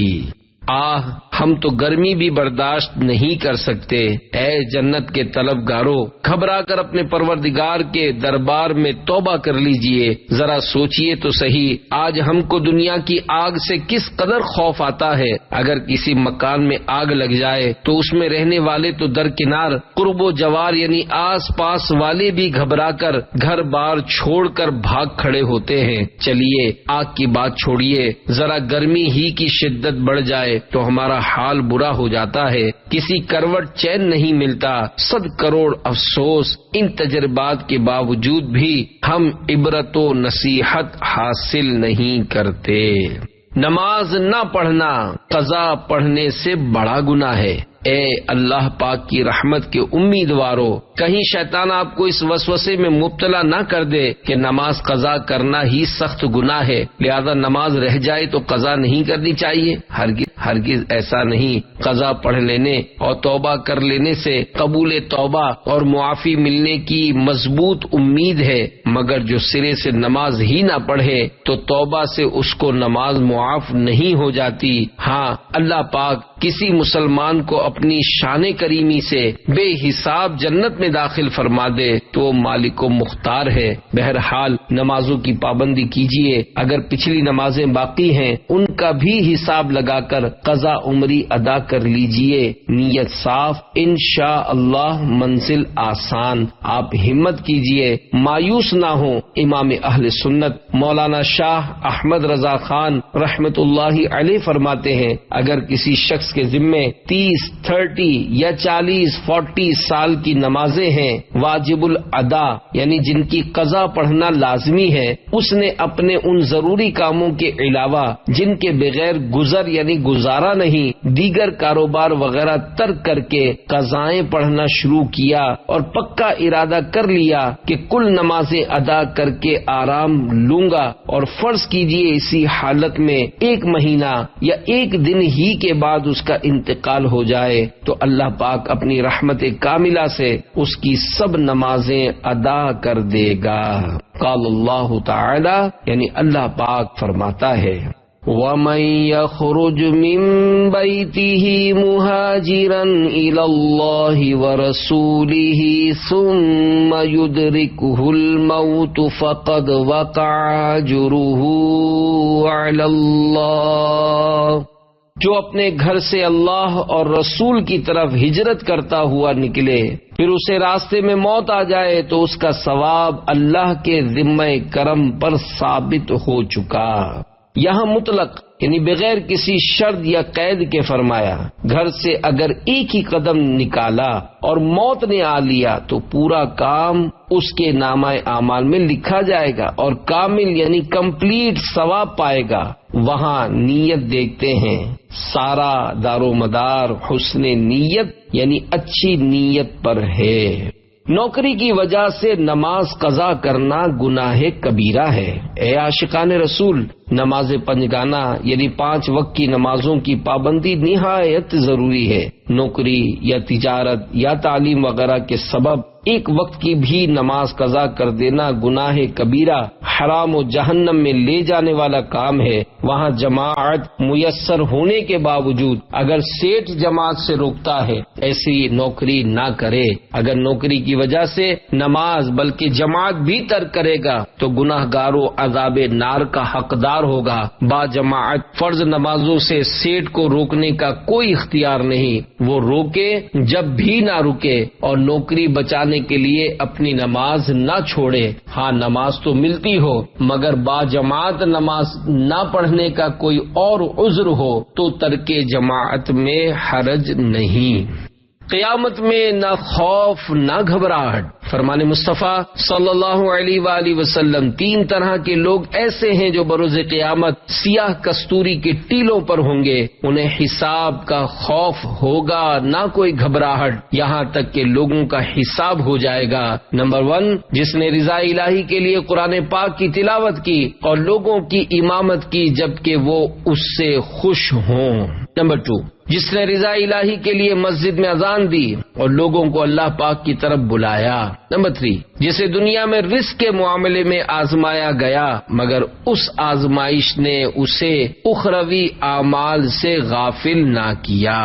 آہ، ہم تو گرمی بھی برداشت نہیں کر سکتے۔ اے جنت کے طلبگاروں، گھبرا کر اپنے پروردگار کے دربار میں توبہ کر لیجئے۔ ذرا سوچئے تو صحیح، آج ہم کو دنیا کی آگ سے کس قدر خوف آتا ہے۔ اگر کسی مکان میں آگ لگ جائے تو اس میں رہنے والے تو درکنار، قرب و جوار یعنی آس پاس والے بھی گھبرا کر گھر بار چھوڑ کر بھاگ کھڑے ہوتے ہیں۔ چلیے آگ کی بات چھوڑیے، ذرا گرمی ہی کی شدت بڑھ جائے تو ہمارا حال برا ہو جاتا ہے، کسی کروٹ چین نہیں ملتا۔ 100 کروڑ افسوس، ان تجربات کے باوجود بھی ہم عبرت و نصیحت حاصل نہیں کرتے۔ نماز نہ پڑھنا قضا پڑھنے سے بڑا گناہ ہے۔ اے اللہ پاک کی رحمت کے امیدوارو، کہیں شیطان آپ کو اس وسوسے میں مبتلا نہ کر دے کہ نماز قضا کرنا ہی سخت گناہ ہے، لہذا نماز رہ جائے تو قضا نہیں کرنی چاہیے۔ ہرگز ایسا نہیں، قضا پڑھ لینے اور توبہ کر لینے سے قبول توبہ اور معافی ملنے کی مضبوط امید ہے، مگر جو سرے سے نماز ہی نہ پڑھے تو توبہ سے اس کو نماز معاف نہیں ہو جاتی۔ ہاں، اللہ پاک کسی مسلمان کو اپنی شان کریمی سے بے حساب جنت میں داخل فرما دے تو وہ مالک و مختار ہے۔ بہرحال نمازوں کی پابندی کیجیے، اگر پچھلی نمازیں باقی ہیں ان کا بھی حساب لگا کر قضا عمری ادا کر لیجیے، نیت صاف، انشاءاللہ منزل آسان۔ آپ ہمت کیجیے، مایوس نہ ہوں۔ امام اہل سنت مولانا شاہ احمد رضا خان رحمت اللہ علیہ فرماتے ہیں، اگر کسی شخص کے ذمے 30، 30 یا 40، 40 سال کی نمازیں ہیں واجب الادا، یعنی جن کی قضا پڑھنا لازمی ہے، اس نے اپنے ان ضروری کاموں کے علاوہ جن کے بغیر گزر یعنی گزارا نہیں، دیگر کاروبار وغیرہ ترک کر کے قضائیں پڑھنا شروع کیا اور پکا ارادہ کر لیا کہ کل نمازیں ادا کر کے آرام لوں گا، اور فرض کیجئے اسی حالت میں 1 مہینہ یا 1 دن ہی کے بعد اس کا انتقال ہو جائے تو اللہ پاک اپنی رحمت کاملہ سے اس کی سب نمازیں ادا کر دے گا۔ قال اللہ تعالی، یعنی اللہ پاک فرماتا ہے، وَمَن يَخْرُجْ مِن بَيْتِهِ مُهَاجِرًا إِلَى اللَّهِ وَرَسُولِهِ ثُمَّ يُدْرِكُهُ الْمَوْتُ فَقَدْ وَقَعَ أَجْرُهُ عَلَى اللَّهِ، جو اپنے گھر سے اللہ اور رسول کی طرف ہجرت کرتا ہوا نکلے، پھر اسے راستے میں موت آ جائے تو اس کا ثواب اللہ کے ذمہ کرم پر ثابت ہو چکا۔ یہاں مطلق یعنی بغیر کسی شرط یا قید کے فرمایا، گھر سے اگر ایک ہی قدم نکالا اور موت نے آ لیا تو پورا کام اس کے نامہ اعمال میں لکھا جائے گا اور کامل یعنی کمپلیٹ ثواب پائے گا۔ وہاں نیت دیکھتے ہیں، سارا دار و مدار حسن نیت یعنی اچھی نیت پر ہے۔ نوکری کی وجہ سے نماز قضا کرنا گناہ کبیرہ ہے۔ اے عاشقان رسول، نماز پنجگانہ یعنی 5 وقت کی نمازوں کی پابندی نہایت ضروری ہے۔ نوکری یا تجارت یا تعلیم وغیرہ کے سبب ایک وقت کی بھی نماز قضا کر دینا گناہ کبیرہ، حرام و جہنم میں لے جانے والا کام ہے۔ وہاں جماعت میسر ہونے کے باوجود اگر سیٹھ جماعت سے روکتا ہے، ایسی نوکری نہ کرے۔ اگر نوکری کی وجہ سے نماز بلکہ جماعت بھی ترک کرے گا تو گناہ گاروں عذاب نار کا حقدار ہوگا۔ با جماعت فرض نمازوں سے سیٹھ کو روکنے کا کوئی اختیار نہیں، وہ روکے جب بھی نہ رکے، اور نوکری بچانے کے لیے اپنی نماز نہ چھوڑے۔ ہاں، نماز تو ملتی ہو مگر با جماعت نماز نہ پڑھنے کا کوئی اور عذر ہو تو ترک جماعت میں حرج نہیں۔ قیامت میں نہ خوف نہ گھبراہٹ۔ فرمان مصطفیٰ صلی اللہ علیہ وآلہ وسلم، 3 طرح کے لوگ ایسے ہیں جو بروز قیامت سیاہ کستوری کے ٹیلوں پر ہوں گے، انہیں حساب کا خوف ہوگا نہ کوئی گھبراہٹ، یہاں تک کہ لوگوں کا حساب ہو جائے گا۔ نمبر 1، جس نے رضا الہی کے لیے قرآن پاک کی تلاوت کی اور لوگوں کی امامت کی جبکہ وہ اس سے خوش ہوں۔ نمبر 2، جس نے رضا الہی کے لیے مسجد میں اذان دی اور لوگوں کو اللہ پاک کی طرف بلایا۔ نمبر 3، جسے دنیا میں رزق کے معاملے میں آزمایا گیا مگر اس آزمائش نے اسے اخروی اعمال سے غافل نہ کیا۔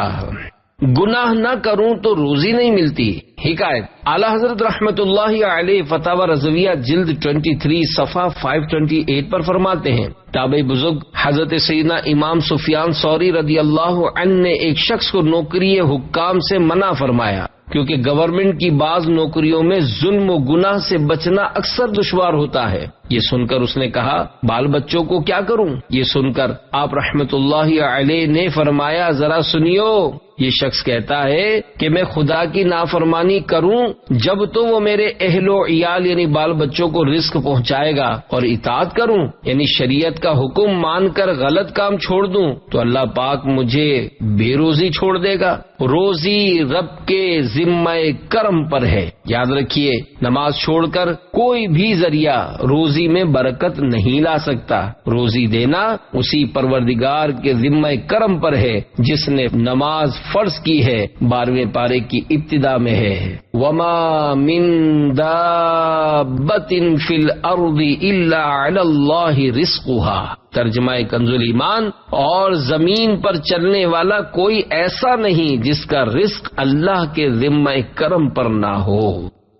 گناہ نہ کروں تو روزی نہیں ملتی۔ حکایت، اعلیٰ حضرت رحمت اللہ علیہ فتاوی رضویہ جلد 23 صفحہ 528 پر فرماتے ہیں، تابعی بزرگ حضرت سیدنا امام سفیان ثوری رضی اللہ عنہ نے ایک شخص کو نوکری حکام سے منع فرمایا کیونکہ گورنمنٹ کی بعض نوکریوں میں ظلم و گناہ سے بچنا اکثر دشوار ہوتا ہے۔ یہ سن کر اس نے کہا، بال بچوں کو کیا کروں؟ یہ سن کر آپ رحمت اللہ علیہ نے فرمایا، ذرا سنیو، یہ شخص کہتا ہے کہ میں خدا کی نافرمانی کروں جب تو وہ میرے اہل و عیال یعنی بال بچوں کو رزق پہنچائے گا اور اطاعت کروں یعنی شریعت کا حکم مان کر غلط کام چھوڑ دوں تو اللہ پاک مجھے بے روزی چھوڑ دے گا۔ روزی رب کے ذمہ کرم پر ہے۔ یاد رکھیے، نماز چھوڑ کر کوئی بھی ذریعہ روزی میں برکت نہیں لا سکتا۔ روزی دینا اسی پروردگار کے ذمہ کرم پر ہے جس نے نماز فرض کی ہے، 12ویں پارے کی ابتدا میں ہے۔ وَمَا مِن دَابَّةٍ فِي الْأَرْضِ إِلَّا عَلَى اللَّهِ رِزْقُهَا۔ ترجمہ کنز ایمان، اور زمین پر چلنے والا کوئی ایسا نہیں جس کا رزق اللہ کے ذمہ کرم پر نہ ہو۔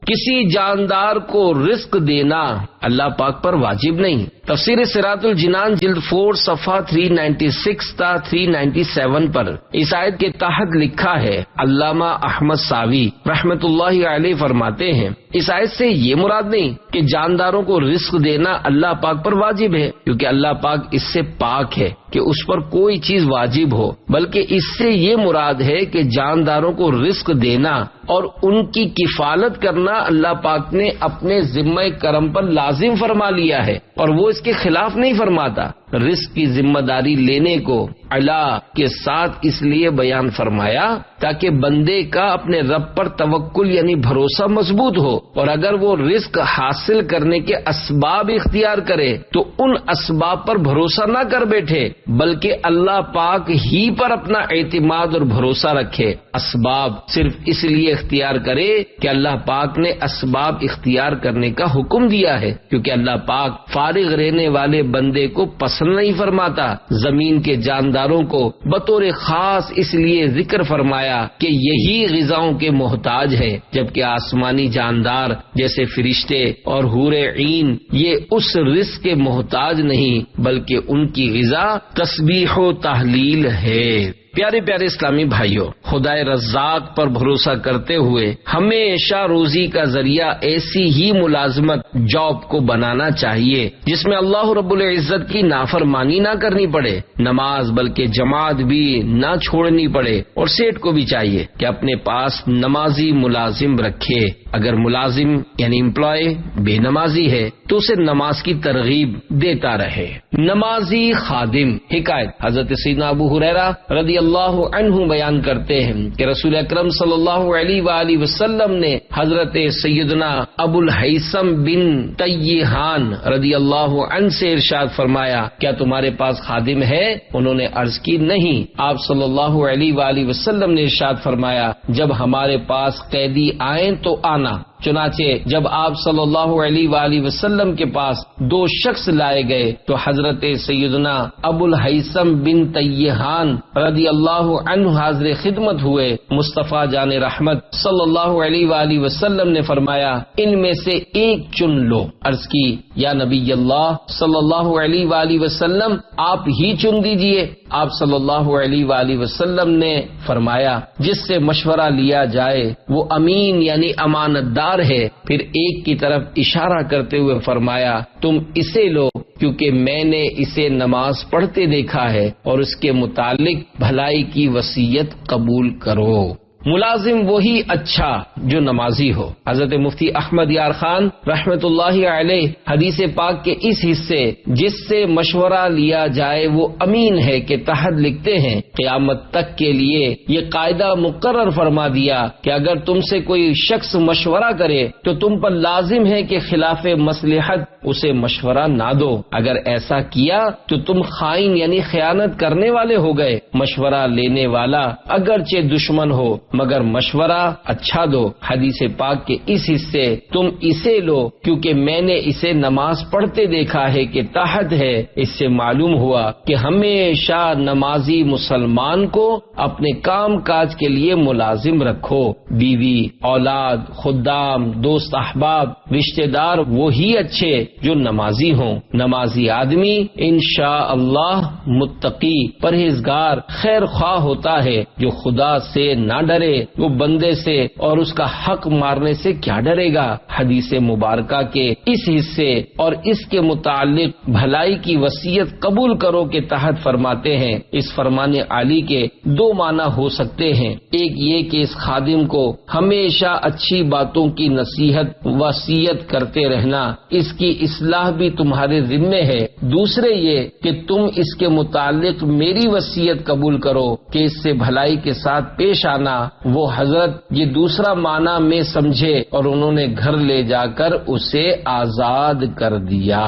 کسی جاندار کو رزق دینا اللہ پاک پر واجب نہیں۔ تفسیر صراط الجنان جلد 4 صفحہ 396 تا 397 پر اس آیت کے تحت لکھا ہے، علامہ احمد ساوی رحمت اللہ علیہ فرماتے ہیں، اس آیت سے یہ مراد نہیں کہ جانداروں کو رزق دینا اللہ پاک پر واجب ہے، کیونکہ اللہ پاک اس سے پاک ہے کہ اس پر کوئی چیز واجب ہو، بلکہ اس سے یہ مراد ہے کہ جانداروں کو رزق دینا اور ان کی کفالت کرنا اللہ پاک نے اپنے ذمہ کرم پر لازم فرما لیا ہے، اور وہ اس کے خلاف نہیں فرماتا۔ رزق کی ذمہ داری لینے کو اللہ کے ساتھ اس لیے بیان فرمایا تاکہ بندے کا اپنے رب پر توکل یعنی بھروسہ مضبوط ہو، اور اگر وہ رزق حاصل کرنے کے اسباب اختیار کرے تو ان اسباب پر بھروسہ نہ کر بیٹھے بلکہ اللہ پاک ہی پر اپنا اعتماد اور بھروسہ رکھے۔ اسباب صرف اس لیے اختیار کرے کہ اللہ پاک نے اسباب اختیار کرنے کا حکم دیا ہے، کیونکہ اللہ پاک فارغ رہنے والے بندے کو پسند نہیں فرماتا۔ زمین کے جانداروں کو بطور خاص اس لیے ذکر فرمایا کہ یہی غذاؤں کے محتاج ہے، جبکہ آسمانی جاندار جیسے فرشتے اور حور عین یہ اس رزق کے محتاج نہیں بلکہ ان کی غذا تسبیح و تحلیل ہے۔ پیارے پیارے اسلامی بھائیوں، خدائے رزاق پر بھروسہ کرتے ہوئے ہمیشہ روزی کا ذریعہ ایسی ہی ملازمت جاب کو بنانا چاہیے جس میں اللہ رب العزت کی نافرمانی نہ کرنی پڑے، نماز بلکہ جماعت بھی نہ چھوڑنی پڑے، اور سیٹ کو بھی چاہیے کہ اپنے پاس نمازی ملازم رکھے۔ اگر ملازم یعنی امپلائی بے نمازی ہے تو اسے نماز کی ترغیب دیتا رہے۔ نمازی خادم، حکایت حضرت سیدنا ابو ہریرہ رضی اللہ عنہ بیان کرتے ہیں کہ رسول اکرم صلی اللہ علیہ وآلہ وسلم نے حضرت سیدنا ابو الہیثم بن تیہان رضی اللہ عنہ سے ارشاد فرمایا، کیا تمہارے پاس خادم ہے؟ انہوں نے عرض کی، نہیں۔ آپ صلی اللہ علیہ وآلہ وسلم نے ارشاد فرمایا، جب ہمارے پاس قیدی آئیں تو آنا۔ چنانچہ جب آپ صلی اللہ علیہ وآلہ وسلم کے پاس 2 شخص لائے گئے تو حضرت سیدنا ابو الہیثم بن تیہان رضی اللہ عنہ حاضر خدمت ہوئے۔ مصطفیٰ جان رحمت صلی اللہ علیہ وآلہ وسلم نے فرمایا، ان میں سے ایک چن لو۔ عرض کی، یا نبی اللہ صلی اللہ علیہ وآلہ وسلم، آپ ہی چن دیجئے۔ آپ صلی اللہ علیہ وآلہ وسلم نے فرمایا، جس سے مشورہ لیا جائے وہ امین یعنی امانت دار ہے۔ پھر ایک کی طرف اشارہ کرتے ہوئے فرمایا، تم اسے لو کیونکہ میں نے اسے نماز پڑھتے دیکھا ہے، اور اس کے متعلق بھلائی کی وصیت قبول کرو۔ ملازم وہی اچھا جو نمازی ہو۔ حضرت مفتی احمد یار خان رحمت اللہ علیہ حدیث پاک کے اس حصے جس سے مشورہ لیا جائے وہ امین ہے کے تحت لکھتے ہیں، قیامت تک کے لیے یہ قاعدہ مقرر فرما دیا کہ اگر تم سے کوئی شخص مشورہ کرے تو تم پر لازم ہے کہ خلاف مصلحت اسے مشورہ نہ دو۔ اگر ایسا کیا تو تم خائن یعنی خیانت کرنے والے ہو گئے۔ مشورہ لینے والا اگرچہ دشمن ہو مگر مشورہ اچھا دو۔ حدیث پاک کے اس حصے تم اسے لو کیونکہ میں نے اسے نماز پڑھتے دیکھا ہے کہ تحت ہے۔ اس سے معلوم ہوا کہ ہمیشہ نمازی مسلمان کو اپنے کام کاج کے لیے ملازم رکھو۔ بیوی، اولاد، خدام، دوست احباب، رشتہ دار وہی اچھے جو نمازی ہوں۔ نمازی آدمی انشاءاللہ متقی پرہیزگار خیر خواہ ہوتا ہے، جو خدا سے نہ ڈرے وہ بندے سے اور اس کا حق مارنے سے کیا ڈرے گا۔ حدیث مبارکہ کے اس حصے اور اس کے متعلق بھلائی کی وصیت قبول کرو کے تحت فرماتے ہیں، اس فرمان عالی کے دو معنی ہو سکتے ہیں۔ ایک یہ کہ اس خادم کو ہمیشہ اچھی باتوں کی نصیحت وصیت کرتے رہنا، اس کی اصلاح بھی تمہارے ذمے ہے۔ دوسرے یہ کہ تم اس کے متعلق میری وصیت قبول کرو کہ اس سے بھلائی کے ساتھ پیش آنا۔ وہ حضرت یہ دوسرا معنی میں سمجھے اور انہوں نے گھر لے جا کر اسے آزاد کر دیا۔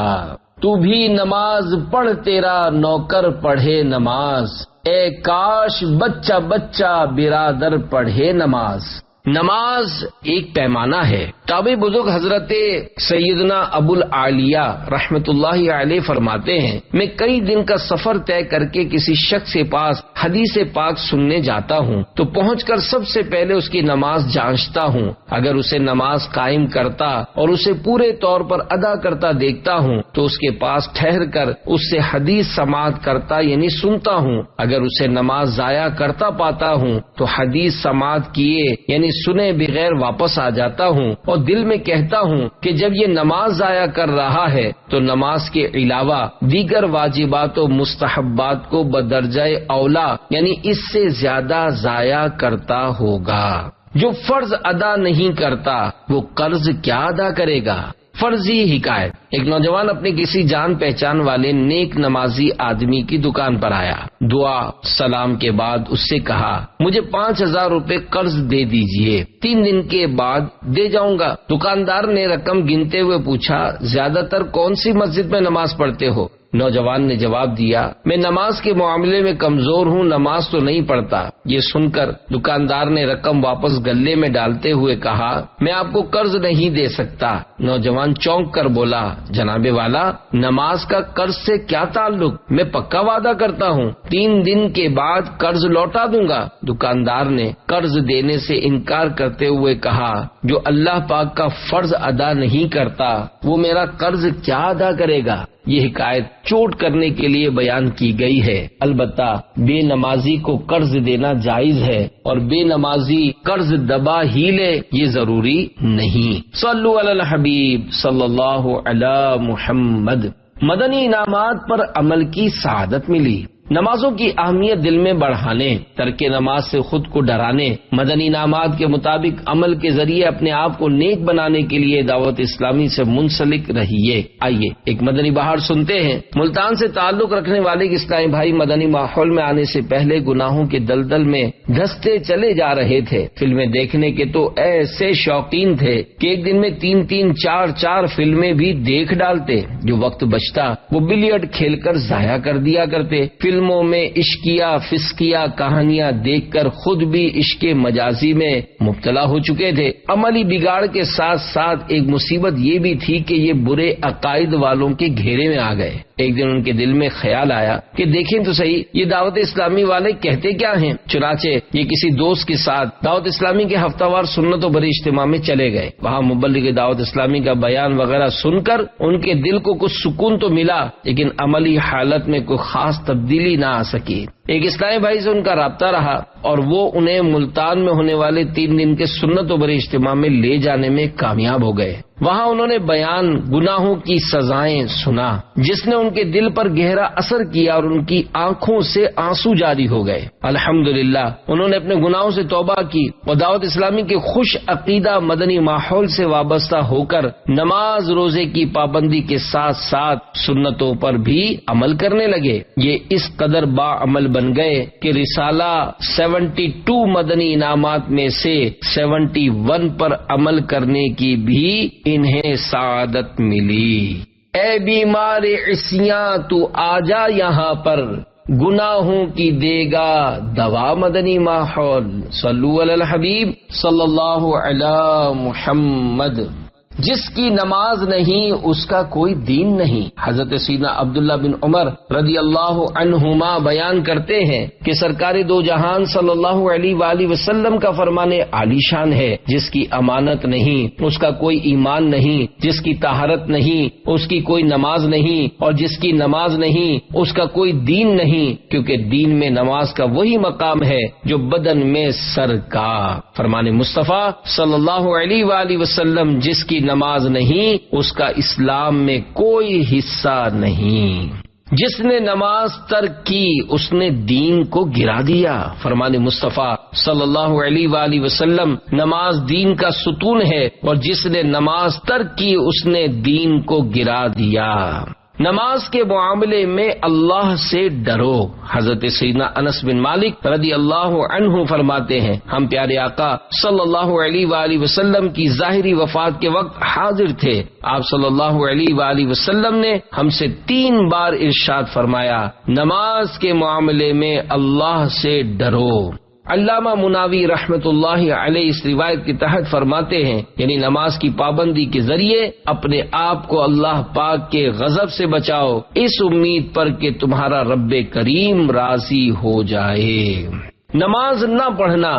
تو بھی نماز پڑھ تیرا نوکر پڑھے نماز، اے کاش بچہ بچہ برادر پڑھے نماز۔ نماز ایک پیمانہ ہے۔ تابعی بزرگ حضرت سیدنا ابو العالیہ رحمت اللہ علیہ فرماتے ہیں، میں کئی دن کا سفر طے کر کے کسی شخص کے پاس حدیث پاک سننے جاتا ہوں تو پہنچ کر سب سے پہلے اس کی نماز جانچتا ہوں۔ اگر اسے نماز قائم کرتا اور اسے پورے طور پر ادا کرتا دیکھتا ہوں تو اس کے پاس ٹھہر کر اس سے حدیث سماعت کرتا یعنی سنتا ہوں۔ اگر اسے نماز ضائع کرتا پاتا ہوں تو حدیث سماعت کیے یعنی سنے بغیر واپس آ جاتا ہوں اور دل میں کہتا ہوں کہ جب یہ نماز ضائع کر رہا ہے تو نماز کے علاوہ دیگر واجبات و مستحبات کو بدرجہ اولا یعنی اس سے زیادہ ضائع کرتا ہوگا۔ جو فرض ادا نہیں کرتا وہ قرض کیا ادا کرے گا۔ فرضی حکایت۔ ایک نوجوان اپنے کسی جان پہچان والے نیک نمازی آدمی کی دکان پر آیا۔ دعا سلام کے بعد اس سے کہا، مجھے 5000 روپے قرض دے دیجئے، 3 دن کے بعد دے جاؤں گا۔ دکاندار نے رقم گنتے ہوئے پوچھا، زیادہ تر کون سی مسجد میں نماز پڑھتے ہو؟ نوجوان نے جواب دیا، میں نماز کے معاملے میں کمزور ہوں، نماز تو نہیں پڑھتا۔ یہ سن کر دکاندار نے رقم واپس گلے میں ڈالتے ہوئے کہا، میں آپ کو قرض نہیں دے سکتا۔ نوجوان چونک کر بولا، جناب والا، نماز کا قرض سے کیا تعلق؟ میں پکا وعدہ کرتا ہوں 3 دن کے بعد قرض لوٹا دوں گا۔ دکاندار نے قرض دینے سے انکار کرتے ہوئے کہا، جو اللہ پاک کا فرض ادا نہیں کرتا وہ میرا قرض کیا ادا کرے گا؟ یہ حکایت چوٹ کرنے کے لیے بیان کی گئی ہے۔ البتہ بے نمازی کو قرض دینا جائز ہے اور بے نمازی قرض دبا ہی لے یہ ضروری نہیں۔ صلو علی الحبیب صلی اللہ علی محمد۔ مدنی انعامات پر عمل کی سعادت ملی۔ نمازوں کی اہمیت دل میں بڑھانے، ترک نماز سے خود کو ڈرانے، مدنی انعامات کے مطابق عمل کے ذریعے اپنے آپ کو نیک بنانے کے لیے دعوت اسلامی سے منسلک رہیے۔ آئیے ایک مدنی بہار سنتے ہیں۔ ملتان سے تعلق رکھنے والے اسلامی بھائی مدنی ماحول میں آنے سے پہلے گناہوں کے دلدل میں دھستے چلے جا رہے تھے۔ فلمیں دیکھنے کے تو ایسے شوقین تھے کہ ایک دن میں 3-3 4-4 فلمیں بھی دیکھ ڈالتے۔ جو وقت بچتا وہ بلیئرڈ کھیل کر ضائع کر دیا کرتے۔ فلموں میں عشقیہ فسقیہ کہانیاں دیکھ کر خود بھی عشق مجازی میں مبتلا ہو چکے تھے۔ عملی بگاڑ کے ساتھ ساتھ ایک مصیبت یہ بھی تھی کہ یہ برے عقائد والوں کے گھیرے میں آ گئے۔ ایک دن ان کے دل میں خیال آیا کہ دیکھیں تو صحیح یہ دعوت اسلامی والے کہتے کیا ہیں۔ چنانچہ یہ کسی دوست کے ساتھ دعوت اسلامی کے ہفتہ وار سنت و بری اجتماع میں چلے گئے۔ وہاں مبلغ دعوت اسلامی کا بیان وغیرہ سن کر ان کے دل کو کچھ سکون تو ملا، لیکن عملی حالت میں کوئی خاص تبدیلی نہ آ سکی۔ ایک اسلامی بھائی سے ان کا رابطہ رہا اور وہ انہیں ملتان میں ہونے والے 3 دن کے سنت و بری اجتماع میں لے جانے میں کامیاب ہو گئے۔ وہاں انہوں نے بیان گناہوں کی سزائیں سنا جس نے ان کے دل پر گہرا اثر کیا اور ان کی آنکھوں سے آنسو جاری ہو گئے۔ الحمدللہ انہوں نے اپنے گناہوں سے توبہ کی اور دعوت اسلامی کے خوش عقیدہ مدنی ماحول سے وابستہ ہو کر نماز روزے کی پابندی کے ساتھ ساتھ سنتوں پر بھی عمل کرنے لگے۔ یہ اس قدر باعمل بن گئے کہ رسالہ 72 مدنی انعامات میں سے 71 پر عمل کرنے کی بھی انہیں سعادت ملی۔ اے بیمار عصیاں تو آجا یہاں پر، گناہوں کی دے گا دوا مدنی ماحول۔ صلو علی الحبیب صلی اللہ علی محمد۔ جس کی نماز نہیں اس کا کوئی دین نہیں۔ حضرت سیدنا عبداللہ بن عمر رضی اللہ عنہما بیان کرتے ہیں کہ سرکار دو جہان صلی اللہ علیہ وآلہ وسلم کا فرمان عالی شان ہے، جس کی امانت نہیں اس کا کوئی ایمان نہیں، جس کی طہارت نہیں اس کی کوئی نماز نہیں، اور جس کی نماز نہیں اس کا کوئی دین نہیں، کیونکہ دین میں نماز کا وہی مقام ہے جو بدن میں سر کا۔ فرمان مصطفیٰ صلی اللہ علیہ وآلہ وسلم، جس کی نماز نہیں اس کا اسلام میں کوئی حصہ نہیں۔ جس نے نماز ترک کی اس نے دین کو گرا دیا۔ فرمان مصطفیٰ صلی اللہ علیہ وآلہ وسلم، نماز دین کا ستون ہے، اور جس نے نماز ترک کی اس نے دین کو گرا دیا۔ نماز کے معاملے میں اللہ سے ڈرو۔ حضرت سیدنا انس بن مالک رضی اللہ عنہ فرماتے ہیں، ہم پیارے آقا صلی اللہ علیہ وآلہ وسلم کی ظاہری وفات کے وقت حاضر تھے۔ آپ صلی اللہ علیہ وآلہ وسلم نے ہم سے 3 بار ارشاد فرمایا، نماز کے معاملے میں اللہ سے ڈرو۔ علامہ مناوی رحمت اللہ علیہ اس روایت کے تحت فرماتے ہیں، یعنی نماز کی پابندی کے ذریعے اپنے آپ کو اللہ پاک کے غضب سے بچاؤ، اس امید پر کہ تمہارا رب کریم راضی ہو جائے۔ نماز نہ پڑھنا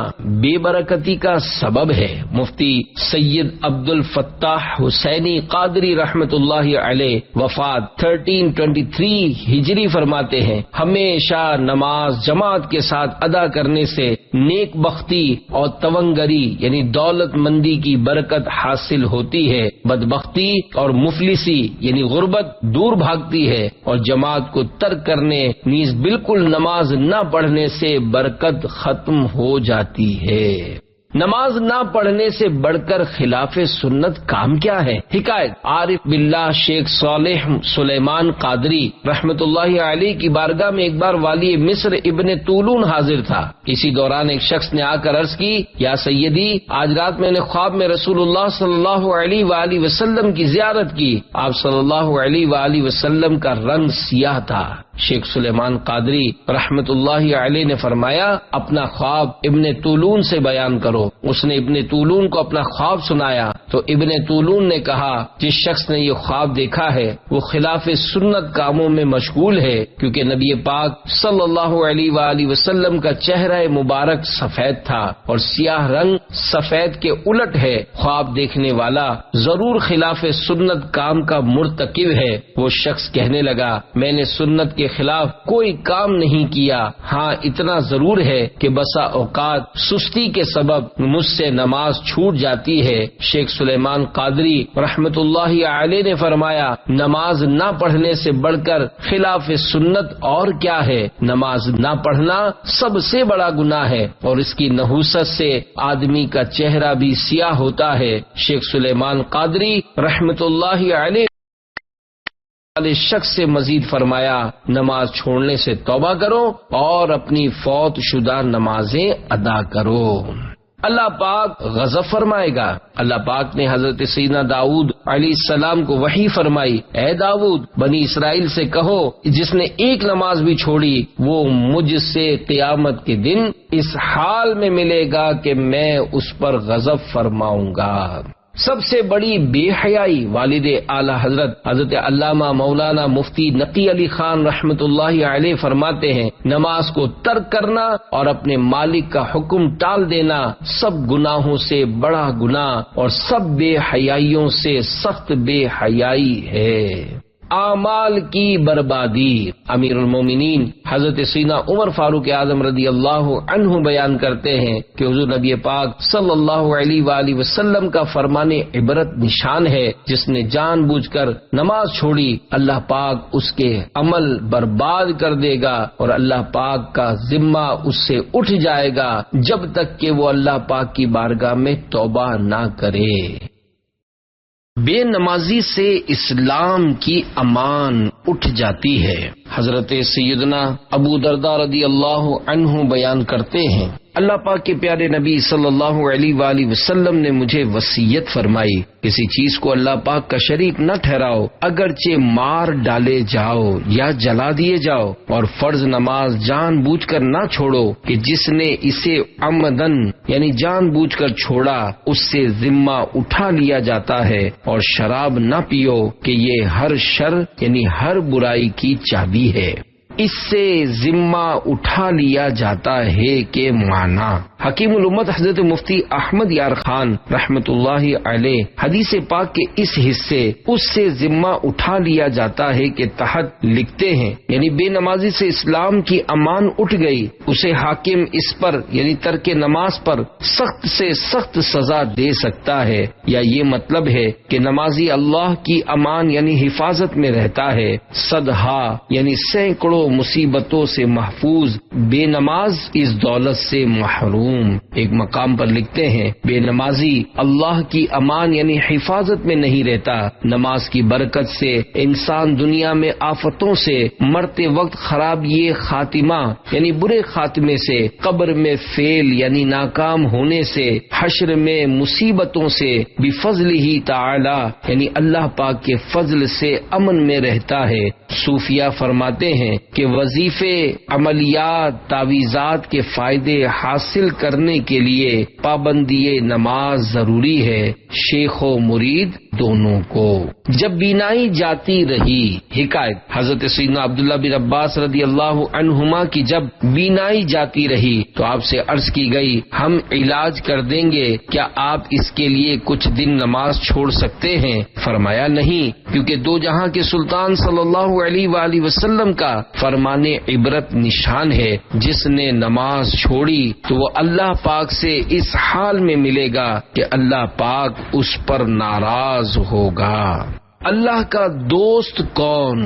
بے برکتی کا سبب ہے۔ مفتی سید عبد الفتاح حسینی قادری رحمت اللہ علیہ وفات 1323 ہجری فرماتے ہیں، ہمیشہ نماز جماعت کے ساتھ ادا کرنے سے نیک بختی اور تونگری یعنی دولت مندی کی برکت حاصل ہوتی ہے، بدبختی اور مفلسی یعنی غربت دور بھاگتی ہے، اور جماعت کو ترک کرنے نیز بالکل نماز نہ پڑھنے سے برکت ختم ہو جاتی ہے۔ نماز نہ پڑھنے سے بڑھ کر خلاف سنت کام کیا ہے؟ حکایت، عارف باللہ شیخ صالح سلیمان قادری رحمت اللہ علیہ کی بارگاہ میں ایک بار والی مصر ابن طولون حاضر تھا۔ اسی دوران ایک شخص نے آ کر عرض کی، یا سیدی، آج رات میں نے خواب میں رسول اللہ صلی اللہ علیہ وآلہ وسلم کی زیارت کی۔ آپ صلی اللہ علیہ وآلہ وسلم کا رنگ سیاہ تھا۔ شیخ سلیمان قادری رحمت اللہ علیہ نے فرمایا، اپنا خواب ابن طولون سے بیان کرو۔ اس نے ابن طولون کو اپنا خواب سنایا تو ابن طولون نے کہا، جس شخص نے یہ خواب دیکھا ہے وہ خلاف سنت کاموں میں مشغول ہے، کیونکہ نبی پاک صلی اللہ علیہ وآلہ وسلم کا چہرہ مبارک سفید تھا اور سیاہ رنگ سفید کے الٹ ہے۔ خواب دیکھنے والا ضرور خلاف سنت کام کا مرتکب ہے۔ وہ شخص کہنے لگا، میں نے سنت کے خلاف کوئی کام نہیں کیا، ہاں اتنا ضرور ہے کہ بسا اوقات سستی کے سبب مجھ سے نماز چھوٹ جاتی ہے۔ شیخ سلیمان قادری رحمت اللہ علیہ نے فرمایا، نماز نہ پڑھنے سے بڑھ کر خلاف سنت اور کیا ہے؟ نماز نہ پڑھنا سب سے بڑا گناہ ہے، اور اس کی نحوست سے آدمی کا چہرہ بھی سیاہ ہوتا ہے۔ شیخ سلیمان قادری رحمت اللہ علیہ والے شخص سے مزید فرمایا، نماز چھوڑنے سے توبہ کرو اور اپنی فوت شدہ نمازیں ادا کرو، اللہ پاک غضب فرمائے گا۔ اللہ پاک نے حضرت سیدنا داؤد علیہ السلام کو وحی فرمائی، اے داؤد، بنی اسرائیل سے کہو، جس نے ایک نماز بھی چھوڑی وہ مجھ سے قیامت کے دن اس حال میں ملے گا کہ میں اس پر غضب فرماؤں گا۔ سب سے بڑی بے حیائی والد اعلی حضرت علامہ مولانا مفتی نقی علی خان رحمت اللہ علیہ فرماتے ہیں، نماز کو ترک کرنا اور اپنے مالک کا حکم ٹال دینا سب گناہوں سے بڑا گناہ اور سب بے حیائیوں سے سخت بے حیائی ہے۔ اعمال کی بربادی، امیر المومنین حضرت سیدنا عمر فاروق اعظم رضی اللہ عنہ بیان کرتے ہیں کہ حضور نبی پاک صلی اللہ علیہ وآلہ وسلم کا فرمان عبرت نشان ہے، جس نے جان بوجھ کر نماز چھوڑی اللہ پاک اس کے عمل برباد کر دے گا، اور اللہ پاک کا ذمہ اس سے اٹھ جائے گا جب تک کہ وہ اللہ پاک کی بارگاہ میں توبہ نہ کرے۔ بے نمازی سے اسلام کی امان اٹھ جاتی ہے۔ حضرت سیدنا ابو درداء رضی اللہ عنہ بیان کرتے ہیں، اللہ پاک کے پیارے نبی صلی اللہ علیہ وآلہ وسلم نے مجھے وصیت فرمائی، کسی چیز کو اللہ پاک کا شریک نہ ٹھہراؤ، اگرچہ مار ڈالے جاؤ یا جلا دیے جاؤ، اور فرض نماز جان بوجھ کر نہ چھوڑو کہ جس نے اسے عمدن یعنی جان بوجھ کر چھوڑا اس سے ذمہ اٹھا لیا جاتا ہے، اور شراب نہ پیو کہ یہ ہر شر یعنی ہر برائی کی چابی ہے۔ اس سے ذمہ اٹھا لیا جاتا ہے کہ معنی حکیم الامت حضرت مفتی احمد یار خان رحمت اللہ علیہ حدیث پاک کے اس حصے اس سے ذمہ اٹھا لیا جاتا ہے کہ تحت لکھتے ہیں، یعنی بے نمازی سے اسلام کی امان اٹھ گئی، اسے حاکم اس پر یعنی ترک نماز پر سخت سے سخت سزا دے سکتا ہے، یا یہ مطلب ہے کہ نمازی اللہ کی امان یعنی حفاظت میں رہتا ہے، صدہا یعنی سینکڑوں مصیبتوں سے محفوظ، بے نماز اس دولت سے محروم۔ ایک مقام پر لکھتے ہیں بے نمازی اللہ کی امان یعنی حفاظت میں نہیں رہتا، نماز کی برکت سے انسان دنیا میں آفتوں سے، مرتے وقت خرابی خاتمہ یعنی برے خاتمے سے، قبر میں فیل یعنی ناکام ہونے سے، حشر میں مصیبتوں سے، بفضل ہی تعالی یعنی اللہ پاک کے فضل سے امن میں رہتا ہے۔ صوفیہ فرماتے ہیں کہ وظیفے، عملیات، تعویذات کے فائدے حاصل کرنے کے لیے پابندی نماز ضروری ہے، شیخ و مرید دونوں کو۔ جب بینائی جاتی رہی، حکایت حضرت سیدنا عبداللہ بن عباس رضی اللہ عنہما کی جب بینائی جاتی رہی تو آپ سے عرض کی گئی ہم علاج کر دیں گے، کیا آپ اس کے لیے کچھ دن نماز چھوڑ سکتے ہیں؟ فرمایا نہیں، کیونکہ دو جہاں کے سلطان صلی اللہ علیہ وآلہ وسلم کا فرمان عبرت نشان ہے، جس نے نماز چھوڑی تو وہ اللہ پاک سے اس حال میں ملے گا کہ اللہ پاک اس پر ناراض ہوگا۔ اللہ کا دوست کون،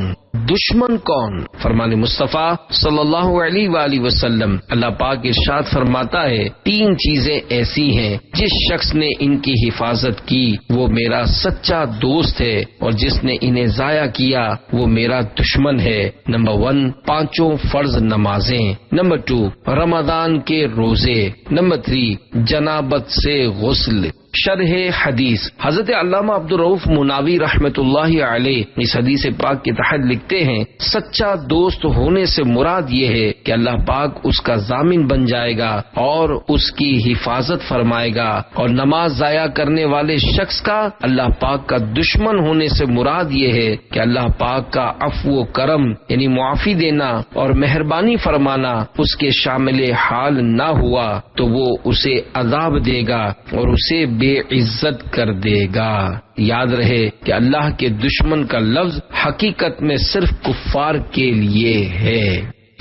دشمن کون؟ فرمان مصطفیٰ صلی اللہ علیہ وآلہ وسلم، اللہ پاک ارشاد فرماتا ہے تین چیزیں ایسی ہیں جس شخص نے ان کی حفاظت کی وہ میرا سچا دوست ہے، اور جس نے انہیں ضائع کیا وہ میرا دشمن ہے۔ نمبر 1 5 فرض نمازیں، نمبر 2 رمضان کے روزے، نمبر 3 جنابت سے غسل۔ شرح حدیث حضرت علامہ عبدالرؤف مناوی رحمت اللہ علیہ اس حدیث پاک کے تحت لکھتے ہیں سچا دوست ہونے سے مراد یہ ہے کہ اللہ پاک اس کا ضامن بن جائے گا اور اس کی حفاظت فرمائے گا، اور نماز ضائع کرنے والے شخص کا اللہ پاک کا دشمن ہونے سے مراد یہ ہے کہ اللہ پاک کا عفو و کرم یعنی معافی دینا اور مہربانی فرمانا اس کے شامل حال نہ ہوا تو وہ اسے عذاب دے گا اور اسے بے عزت کر دے گا۔ یاد رہے کہ اللہ کے دشمن کا لفظ حقیقت میں صرف کفار کے لیے ہے۔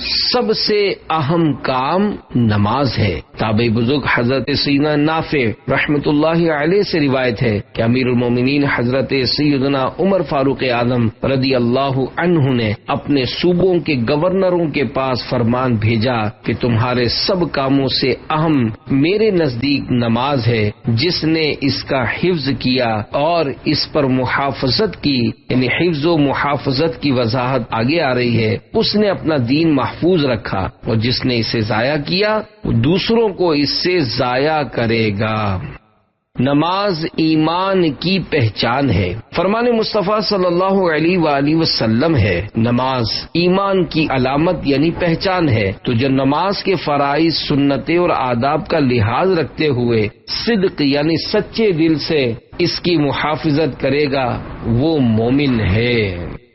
سب سے اہم کام نماز ہے۔ تابعی بزرگ حضرت سیدنا نافع رحمت اللہ علیہ سے روایت ہے کہ امیر المومنین حضرت سیدنا عمر فاروق اعظم رضی اللہ عنہ نے اپنے صوبوں کے گورنروں کے پاس فرمان بھیجا کہ تمہارے سب کاموں سے اہم میرے نزدیک نماز ہے، جس نے اس کا حفظ کیا اور اس پر محافظت کی، یعنی حفظ و محافظت کی وضاحت آگے آ رہی ہے، اس نے اپنا دین محفوظ رکھا، اور جس نے اسے ضائع کیا وہ دوسروں کو اس سے ضائع کرے گا۔ نماز ایمان کی پہچان ہے۔ فرمان مصطفیٰ صلی اللہ علیہ وآلہ وسلم ہے نماز ایمان کی علامت یعنی پہچان ہے، تو جو نماز کے فرائض، سنتیں اور آداب کا لحاظ رکھتے ہوئے صدق یعنی سچے دل سے اس کی محافظت کرے گا وہ مومن ہے۔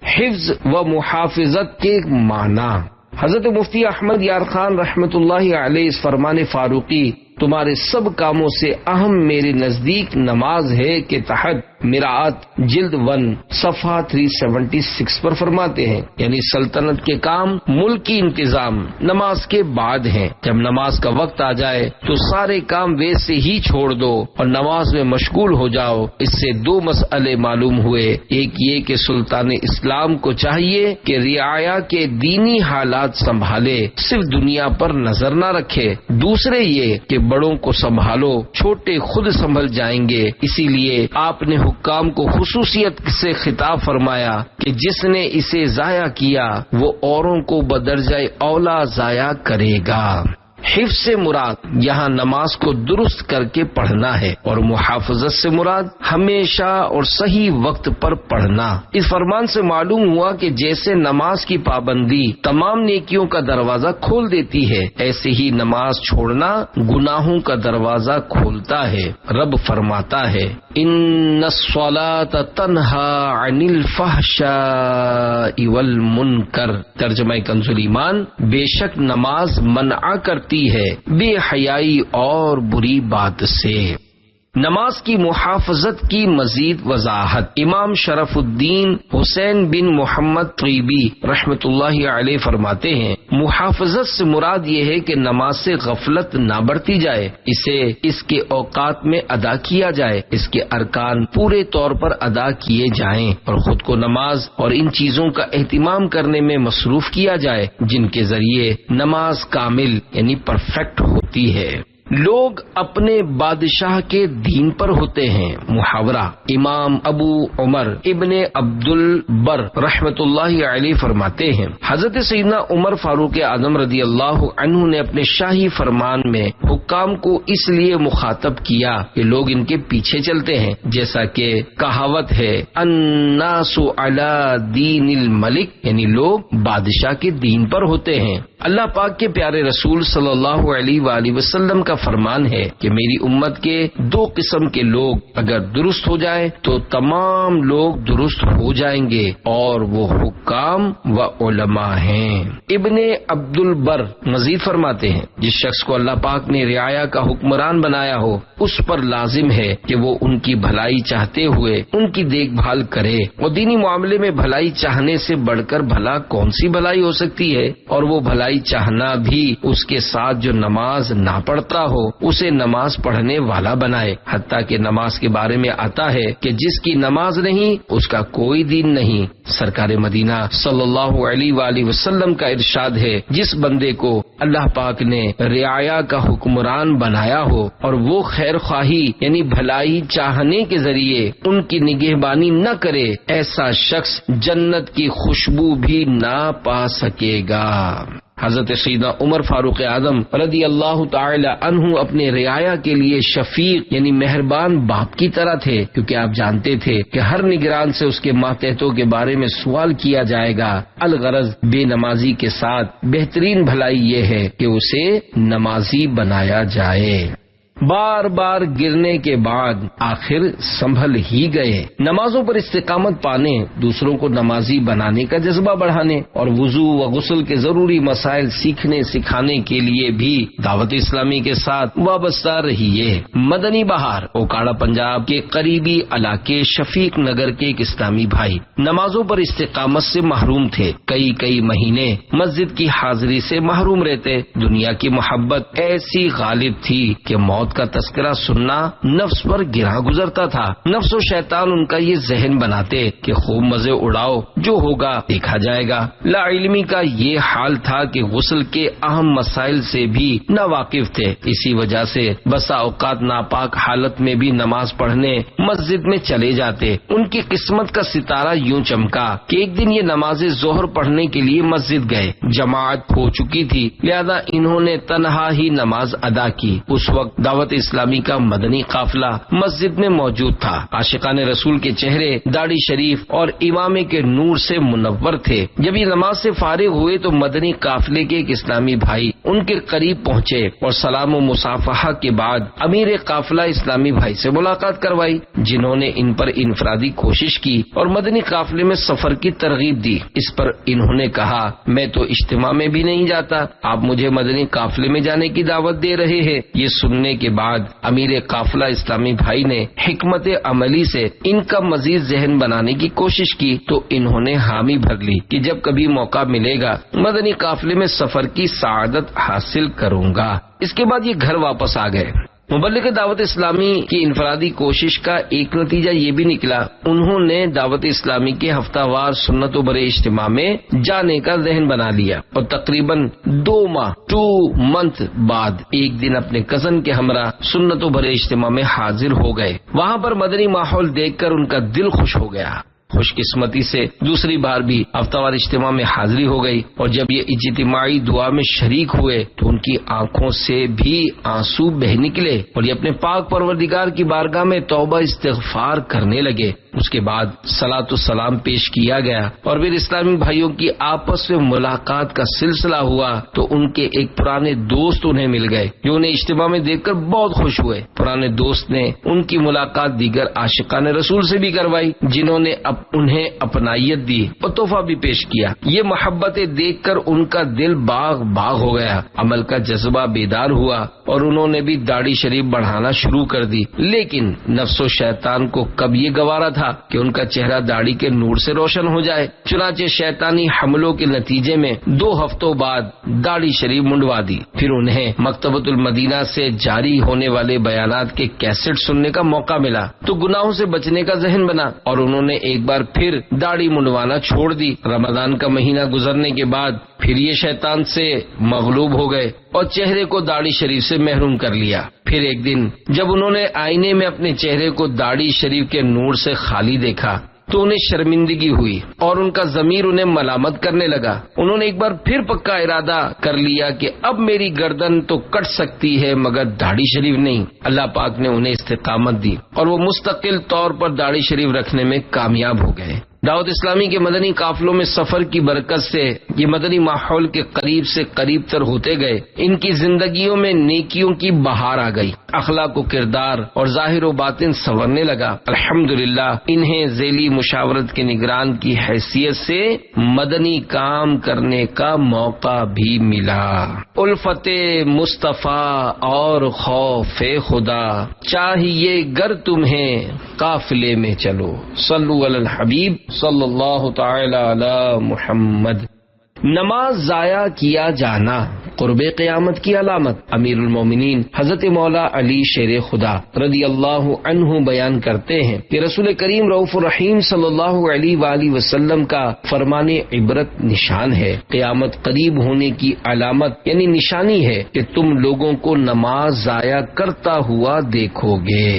حفظ و محافظت کے معنی حضرت مفتی احمد یار خان رحمت اللہ علیہ اس فرمان فاروقی تمہارے سب کاموں سے اہم میرے نزدیک نماز ہے کے تحت مراعات جلد 1 صفحہ 376 پر فرماتے ہیں، یعنی سلطنت کے کام، ملکی انتظام نماز کے بعد ہیں۔ جب نماز کا وقت آ جائے تو سارے کام ویسے ہی چھوڑ دو اور نماز میں مشغول ہو جاؤ۔ اس سے 2 مسئلے معلوم ہوئے، ایک یہ کہ سلطان اسلام کو چاہیے کہ رعایا کے دینی حالات سنبھالے، صرف دنیا پر نظر نہ رکھے، دوسرے یہ کہ بڑوں کو سنبھالو، چھوٹے خود سنبھل جائیں گے۔ اسی لیے آپ نے حکام کو خصوصیت سے خطاب فرمایا کہ جس نے اسے ضائع کیا وہ اوروں کو بدرجہ اولا ضائع کرے گا۔ حفظ سے مراد یہاں نماز کو درست کر کے پڑھنا ہے، اور محافظت سے مراد ہمیشہ اور صحیح وقت پر پڑھنا۔ اس فرمان سے معلوم ہوا کہ جیسے نماز کی پابندی تمام نیکیوں کا دروازہ کھول دیتی ہے، ایسے ہی نماز چھوڑنا گناہوں کا دروازہ کھولتا ہے۔ رب فرماتا ہے ان الصلاۃ تنہی عن الفحشاء والمنکر، ترجمہ کنز الایمان، بے شک نماز منع کرتی ہے بے حیائی اور بری بات سے۔ نماز کی محافظت کی مزید وضاحت امام شرف الدین حسین بن محمد طیبی رحمۃ اللہ علیہ فرماتے ہیں، محافظت سے مراد یہ ہے کہ نماز سے غفلت نہ برتی جائے، اسے اس کے اوقات میں ادا کیا جائے، اس کے ارکان پورے طور پر ادا کیے جائیں، اور خود کو نماز اور ان چیزوں کا اہتمام کرنے میں مصروف کیا جائے جن کے ذریعے نماز کامل یعنی پرفیکٹ ہوتی ہے۔ لوگ اپنے بادشاہ کے دین پر ہوتے ہیں۔ محاورہ امام ابو عمر ابن عبد البر رحمت اللہ علیہ فرماتے ہیں، حضرت سیدنا عمر فاروق اعظم رضی اللہ عنہ نے اپنے شاہی فرمان میں حکام کو اس لیے مخاطب کیا کہ لوگ ان کے پیچھے چلتے ہیں، جیسا کہ کہاوت ہے الناس علی دین الملک، یعنی لوگ بادشاہ کے دین پر ہوتے ہیں۔ اللہ پاک کے پیارے رسول صلی اللہ علیہ وآلہ وسلم کا فرمان ہے کہ میری امت کے دو قسم کے لوگ اگر درست ہو جائیں تو تمام لوگ درست ہو جائیں گے، اور وہ حکام و علماء ہیں۔ ابن عبد البر مزید فرماتے ہیں، جس شخص کو اللہ پاک نے رعایا کا حکمران بنایا ہو اس پر لازم ہے کہ وہ ان کی بھلائی چاہتے ہوئے ان کی دیکھ بھال کرے، اور دینی معاملے میں بھلائی چاہنے سے بڑھ کر بھلا کون سی بھلائی ہو سکتی ہے، اور وہ بھلائی چاہنا بھی اس کے ساتھ جو نماز نہ پڑھتا ہو اسے نماز پڑھنے والا بنائے، حتیٰ کہ نماز کے بارے میں آتا ہے کہ جس کی نماز نہیں اس کا کوئی دین نہیں۔ سرکار مدینہ صلی اللہ علیہ وآلہ وسلم کا ارشاد ہے، جس بندے کو اللہ پاک نے رعایا کا حکمران بنایا ہو اور وہ خیر خواہی یعنی بھلائی چاہنے کے ذریعے ان کی نگہبانی نہ کرے، ایسا شخص جنت کی خوشبو بھی نہ پا سکے گا۔ حضرت سیدنا عمر فاروق اعظم رضی اللہ تعالی عنہ اپنے رعایا کے لیے شفیق یعنی مہربان باپ کی طرح تھے، کیونکہ آپ جانتے تھے کہ ہر نگران سے اس کے ماتحتوں کے بارے میں سوال کیا جائے گا۔ الغرض بے نمازی کے ساتھ بہترین بھلائی یہ ہے کہ اسے نمازی بنایا جائے۔ بار بار گرنے کے بعد آخر سنبھل ہی گئے۔ نمازوں پر استقامت پانے، دوسروں کو نمازی بنانے کا جذبہ بڑھانے اور وضو و غسل کے ضروری مسائل سیکھنے سکھانے کے لیے بھی دعوت اسلامی کے ساتھ وابستہ رہیے۔ مدنی بہار اوکاڑا پنجاب کے قریبی علاقے شفیق نگر کے ایک اسلامی بھائی نمازوں پر استقامت سے محروم تھے، کئی مہینے مسجد کی حاضری سے محروم رہتے۔ دنیا کی محبت ایسی غالب تھی کہ موت کا تذکرہ سننا نفس پر گرا گزرتا تھا۔ نفس و شیطان ان کا یہ ذہن بناتے کہ خوب مزے اڑاؤ، جو ہوگا دیکھا جائے گا۔ لا علمی کا یہ حال تھا کہ غسل کے اہم مسائل سے بھی نہ واقف تھے، اسی وجہ سے بسا اوقات ناپاک حالت میں بھی نماز پڑھنے مسجد میں چلے جاتے۔ ان کی قسمت کا ستارہ یوں چمکا کہ ایک دن یہ نماز ظہر پڑھنے کے لیے مسجد گئے۔ جماعت ہو چکی تھی، لہذا انہوں نے تنہا ہی نماز ادا کی۔ اس وقت دعوت اسلامی کا مدنی قافلہ مسجد میں موجود تھا۔ عاشقان رسول کے چہرے داڑھی شریف اور امامے کے نور سے منور تھے۔ جب یہ نماز سے فارغ ہوئے تو مدنی قافلے کے ایک اسلامی بھائی ان کے قریب پہنچے اور سلام و مصافحہ کے بعد امیر قافلہ اسلامی بھائی سے ملاقات کروائی، جنہوں نے ان پر انفرادی کوشش کی اور مدنی قافلے میں سفر کی ترغیب دی۔ اس پر انہوں نے کہا، میں تو اجتماع میں بھی نہیں جاتا، آپ مجھے مدنی قافلے میں جانے کی دعوت دے رہے ہیں۔ یہ سننے کے بعد امیر قافلہ اسلامی بھائی نے حکمت عملی سے ان کا مزید ذہن بنانے کی کوشش کی تو انہوں نے حامی بھر لی کہ جب کبھی موقع ملے گا مدنی قافلے میں سفر کی سعادت حاصل کروں گا۔ اس کے بعد یہ گھر واپس آ گئے۔ مبلغ دعوت اسلامی کی انفرادی کوشش کا ایک نتیجہ یہ بھی نکلا، انہوں نے دعوت اسلامی کے ہفتہ وار سنت و برے اجتماع میں جانے کا ذہن بنا لیا، اور تقریباً 2 منتھ بعد ایک دن اپنے کزن کے ہمراہ سنت و برے اجتماع میں حاضر ہو گئے۔ وہاں پر مدنی ماحول دیکھ کر ان کا دل خوش ہو گیا۔ خوش قسمتی سے دوسری بار بھی ہفتہ وار اجتماع میں حاضری ہو گئی، اور جب یہ اجتماعی دعا میں شریک ہوئے تو ان کی آنکھوں سے بھی آنسو بہہ نکلے اور یہ اپنے پاک پروردگار کی بارگاہ میں توبہ استغفار کرنے لگے۔ اس کے بعد صلاۃ و سلام پیش کیا گیا اور پھر اسلامی بھائیوں کی آپس میں ملاقات کا سلسلہ ہوا تو ان کے ایک پرانے دوست انہیں مل گئے جو انہیں اجتماع میں دیکھ کر بہت خوش ہوئے۔ پرانے دوست نے ان کی ملاقات دیگر عاشقان رسول سے بھی کروائی جنہوں نے انہیں اپنائیت دی اور تحفہ بھی پیش کیا۔ یہ محبتیں دیکھ کر ان کا دل باغ باغ ہو گیا، عمل کا جذبہ بیدار ہوا اور انہوں نے بھی داڑھی شریف بڑھانا شروع کر دی، لیکن نفس و شیطان کو کب یہ گوارا تھا کہ ان کا چہرہ داڑھی کے نور سے روشن ہو جائے۔ چنانچہ شیطانی حملوں کے نتیجے میں 2 ہفتوں بعد داڑھی شریف منڈوا دی۔ پھر انہیں مکتبۃ المدینہ سے جاری ہونے والے بیانات کے کیسٹ سننے کا موقع ملا تو گناہوں سے بچنے کا ذہن بنا اور انہوں نے ایک بار پھر داڑھی منڈوانا چھوڑ دی۔ رمضان کا مہینہ گزرنے کے بعد پھر یہ شیطان سے مغلوب ہو گئے اور چہرے کو داڑھی شریف سے محروم کر لیا۔ پھر ایک دن جب انہوں نے آئینے میں اپنے چہرے کو داڑھی شریف کے نور سے خالی دیکھا تو انہیں شرمندگی ہوئی اور ان کا ضمیر انہیں ملامت کرنے لگا۔ انہوں نے ایک بار پھر پکا ارادہ کر لیا کہ اب میری گردن تو کٹ سکتی ہے مگر داڑھی شریف نہیں۔ اللہ پاک نے انہیں استقامت دی اور وہ مستقل طور پر داڑھی شریف رکھنے میں کامیاب ہو گئے۔ دعوت اسلامی کے مدنی قافلوں میں سفر کی برکت سے یہ مدنی ماحول کے قریب سے قریب تر ہوتے گئے۔ ان کی زندگیوں میں نیکیوں کی بہار آ گئی، اخلاق و کردار اور ظاہر و باطن سنورنے لگا۔ الحمدللہ انہیں ذیلی مشاورت کے نگران کی حیثیت سے مدنی کام کرنے کا موقع بھی ملا۔ الفت مصطفیٰ اور خوف خدا چاہیے گر تمہیں قافلے میں چلو، صلو علی الحبیب صلی اللہ تعالی علی محمد۔ نماز ضائع کیا جانا قرب قیامت کی علامت۔ امیر المومنین حضرت مولا علی شیر خدا رضی اللہ عنہ بیان کرتے ہیں کہ رسول کریم رؤوف الرحیم صلی اللہ علیہ وآلہ وسلم کا فرمان عبرت نشان ہے، قیامت قریب ہونے کی علامت یعنی نشانی ہے کہ تم لوگوں کو نماز ضائع کرتا ہوا دیکھو گے۔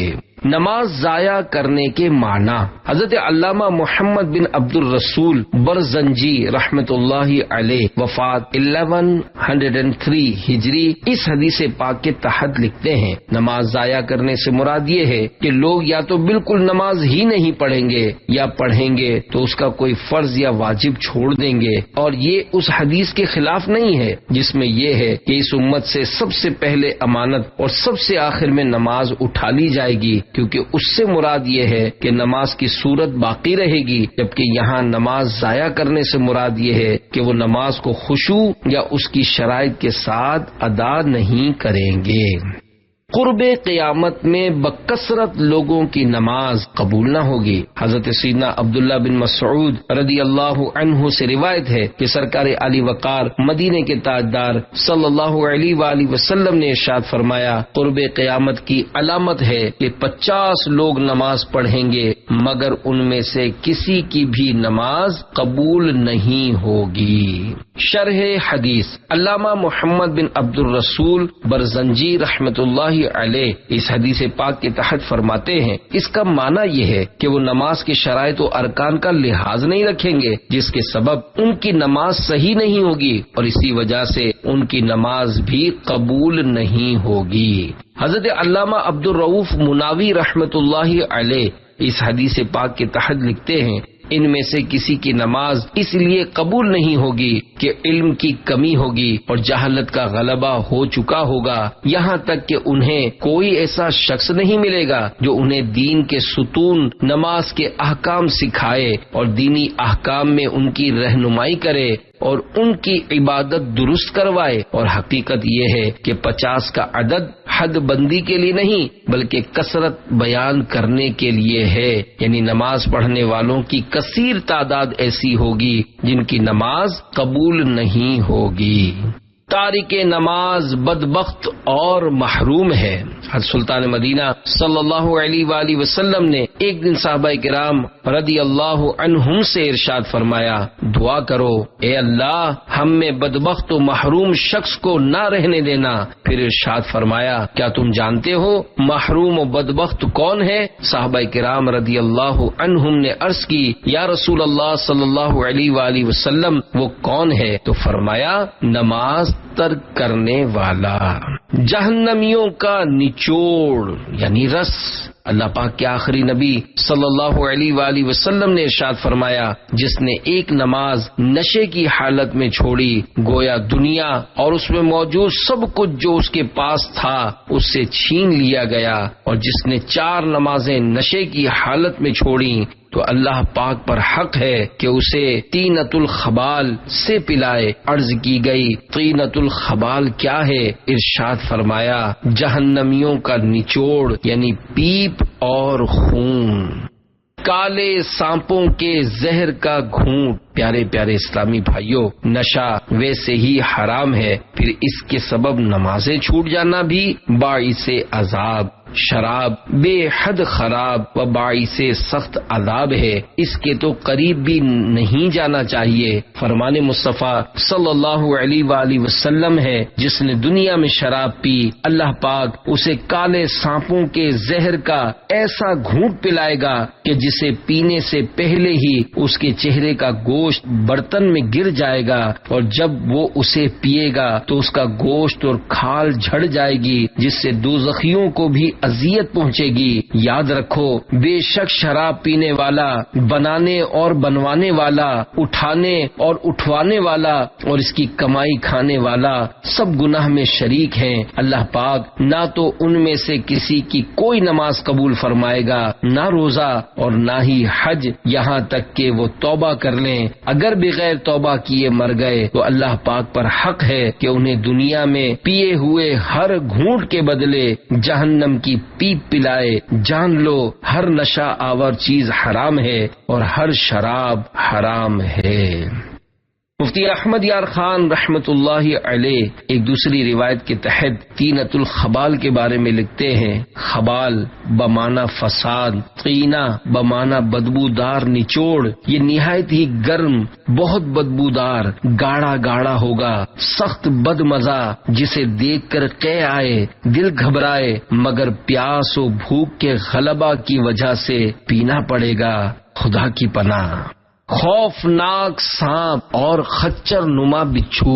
نماز ضائع کرنے کے معنی۔ حضرت علامہ محمد بن عبد الرسول برزنجی رحمت اللہ علیہ وفات 1103 ہجری اس حدیث پاک کے تحت لکھتے ہیں، نماز ضائع کرنے سے مراد یہ ہے کہ لوگ یا تو بالکل نماز ہی نہیں پڑھیں گے یا پڑھیں گے تو اس کا کوئی فرض یا واجب چھوڑ دیں گے، اور یہ اس حدیث کے خلاف نہیں ہے جس میں یہ ہے کہ اس امت سے سب سے پہلے امانت اور سب سے آخر میں نماز اٹھا لی جائے گی، کیونکہ اس سے مراد یہ ہے کہ نماز کی صورت باقی رہے گی، جبکہ یہاں نماز ضائع کرنے سے مراد یہ ہے کہ وہ نماز کو خشوع یا اس کی شرائط کے ساتھ ادا نہیں کریں گے۔ قرب قیامت میں بکثرت لوگوں کی نماز قبول نہ ہوگی۔ حضرت سیدنا عبداللہ بن مسعود رضی اللہ عنہ سے روایت ہے کہ سرکار علی وقار مدینے کے تاجدار صلی اللہ علیہ وآلہ وسلم نے ارشاد فرمایا، قرب قیامت کی علامت ہے کہ 50 لوگ نماز پڑھیں گے مگر ان میں سے کسی کی بھی نماز قبول نہیں ہوگی۔ شرح حدیث۔ علامہ محمد بن عبد الرسول برزنجی رحمت اللہ علیہ اس حدیث پاک کے تحت فرماتے ہیں، اس کا معنی یہ ہے کہ وہ نماز کے شرائط و ارکان کا لحاظ نہیں رکھیں گے، جس کے سبب ان کی نماز صحیح نہیں ہوگی اور اسی وجہ سے ان کی نماز بھی قبول نہیں ہوگی۔ حضرت علامہ عبد الرؤوف مناوی رحمت اللہ علیہ اس حدیث پاک کے تحت لکھتے ہیں، ان میں سے کسی کی نماز اس لیے قبول نہیں ہوگی کہ علم کی کمی ہوگی اور جہالت کا غلبہ ہو چکا ہوگا، یہاں تک کہ انہیں کوئی ایسا شخص نہیں ملے گا جو انہیں دین کے ستون نماز کے احکام سکھائے اور دینی احکام میں ان کی رہنمائی کرے اور ان کی عبادت درست کروائے۔ اور حقیقت یہ ہے کہ 50 کا عدد حد بندی کے لیے نہیں بلکہ کثرت بیان کرنے کے لیے ہے، یعنی نماز پڑھنے والوں کی کثیر تعداد ایسی ہوگی جن کی نماز قبول نہیں ہوگی۔ تارک نماز بدبخت اور محروم ہے۔ حضرت سلطان مدینہ صلی اللہ علیہ وآلہ وسلم نے ایک دن صحابہ کرام رضی اللہ عنہم سے ارشاد فرمایا، دعا کرو اے اللہ ہم میں بدبخت و محروم شخص کو نہ رہنے دینا۔ پھر ارشاد فرمایا، کیا تم جانتے ہو محروم و بدبخت کون ہے؟ صحابہ کرام رضی اللہ عنہم نے عرض کی، یا رسول اللہ صلی اللہ علیہ وآلہ وسلم وہ کون ہے؟ تو فرمایا، نماز ترک کرنے والا۔ جہنمیوں کا نچوڑ یعنی رس۔ اللہ پاک کے آخری نبی صلی اللہ علیہ وآلہ وسلم نے ارشاد فرمایا، جس نے ایک نماز نشے کی حالت میں چھوڑی، گویا دنیا اور اس میں موجود سب کچھ جو اس کے پاس تھا اس سے چھین لیا گیا، اور جس نے 4 نمازیں نشے کی حالت میں چھوڑی تو اللہ پاک پر حق ہے کہ اسے طینۃ الخبال سے پلائے۔ عرض کی گئی طینۃ الخبال کیا ہے؟ ارشاد فرمایا، جہنمیوں کا نچوڑ یعنی پیپ اور خون۔ کالے سانپوں کے زہر کا گھونٹ۔ پیارے پیارے اسلامی بھائیوں، نشہ ویسے ہی حرام ہے، پھر اس کے سبب نمازیں چھوٹ جانا بھی باعث عذاب۔ شراب بے حد خراب و باعث سخت عذاب ہے، اس کے تو قریب بھی نہیں جانا چاہیے۔ فرمان مصطفیٰ صلی اللہ علیہ وآلہ وسلم ہے، جس نے دنیا میں شراب پی اللہ پاک اسے کالے سانپوں کے زہر کا ایسا گھونٹ پلائے گا کہ جسے پینے سے پہلے ہی اس کے چہرے کا گوشت برتن میں گر جائے گا، اور جب وہ اسے پیے گا تو اس کا گوشت اور کھال جھڑ جائے گی، جس سے دوزخیوں کو بھی اذیت پہنچے گی۔ یاد رکھو، بے شک شراب پینے والا، بنانے اور بنوانے والا، اٹھانے اور اٹھوانے والا اور اس کی کمائی کھانے والا سب گناہ میں شریک ہیں۔ اللہ پاک نہ تو ان میں سے کسی کی کوئی نماز قبول فرمائے گا، نہ روزہ اور نہ ہی حج، یہاں تک کہ وہ توبہ کر لیں۔ اگر بغیر توبہ کیے مر گئے تو اللہ پاک پر حق ہے کہ انہیں دنیا میں پیے ہوئے ہر گھونٹ کے بدلے جہنم کی پیپ پلائے۔ جان لو، ہر نشہ آور چیز حرام ہے اور ہر شراب حرام ہے۔ مفتی احمد یار خان رحمت اللہ علیہ ایک دوسری روایت کے تحت طینۃ الخبال کے بارے میں لکھتے ہیں، خبال بمانا فساد، طینہ بمانا بدبودار نچوڑ، یہ نہایت ہی گرم، بہت بدبودار، گاڑھا گاڑھا ہوگا، سخت بد مزہ، جسے دیکھ کر قے آئے، دل گھبرائے، مگر پیاس و بھوک کے غلبہ کی وجہ سے پینا پڑے گا۔ خدا کی پناہ۔ خوفناک سانپ اور خچر نما بچھو۔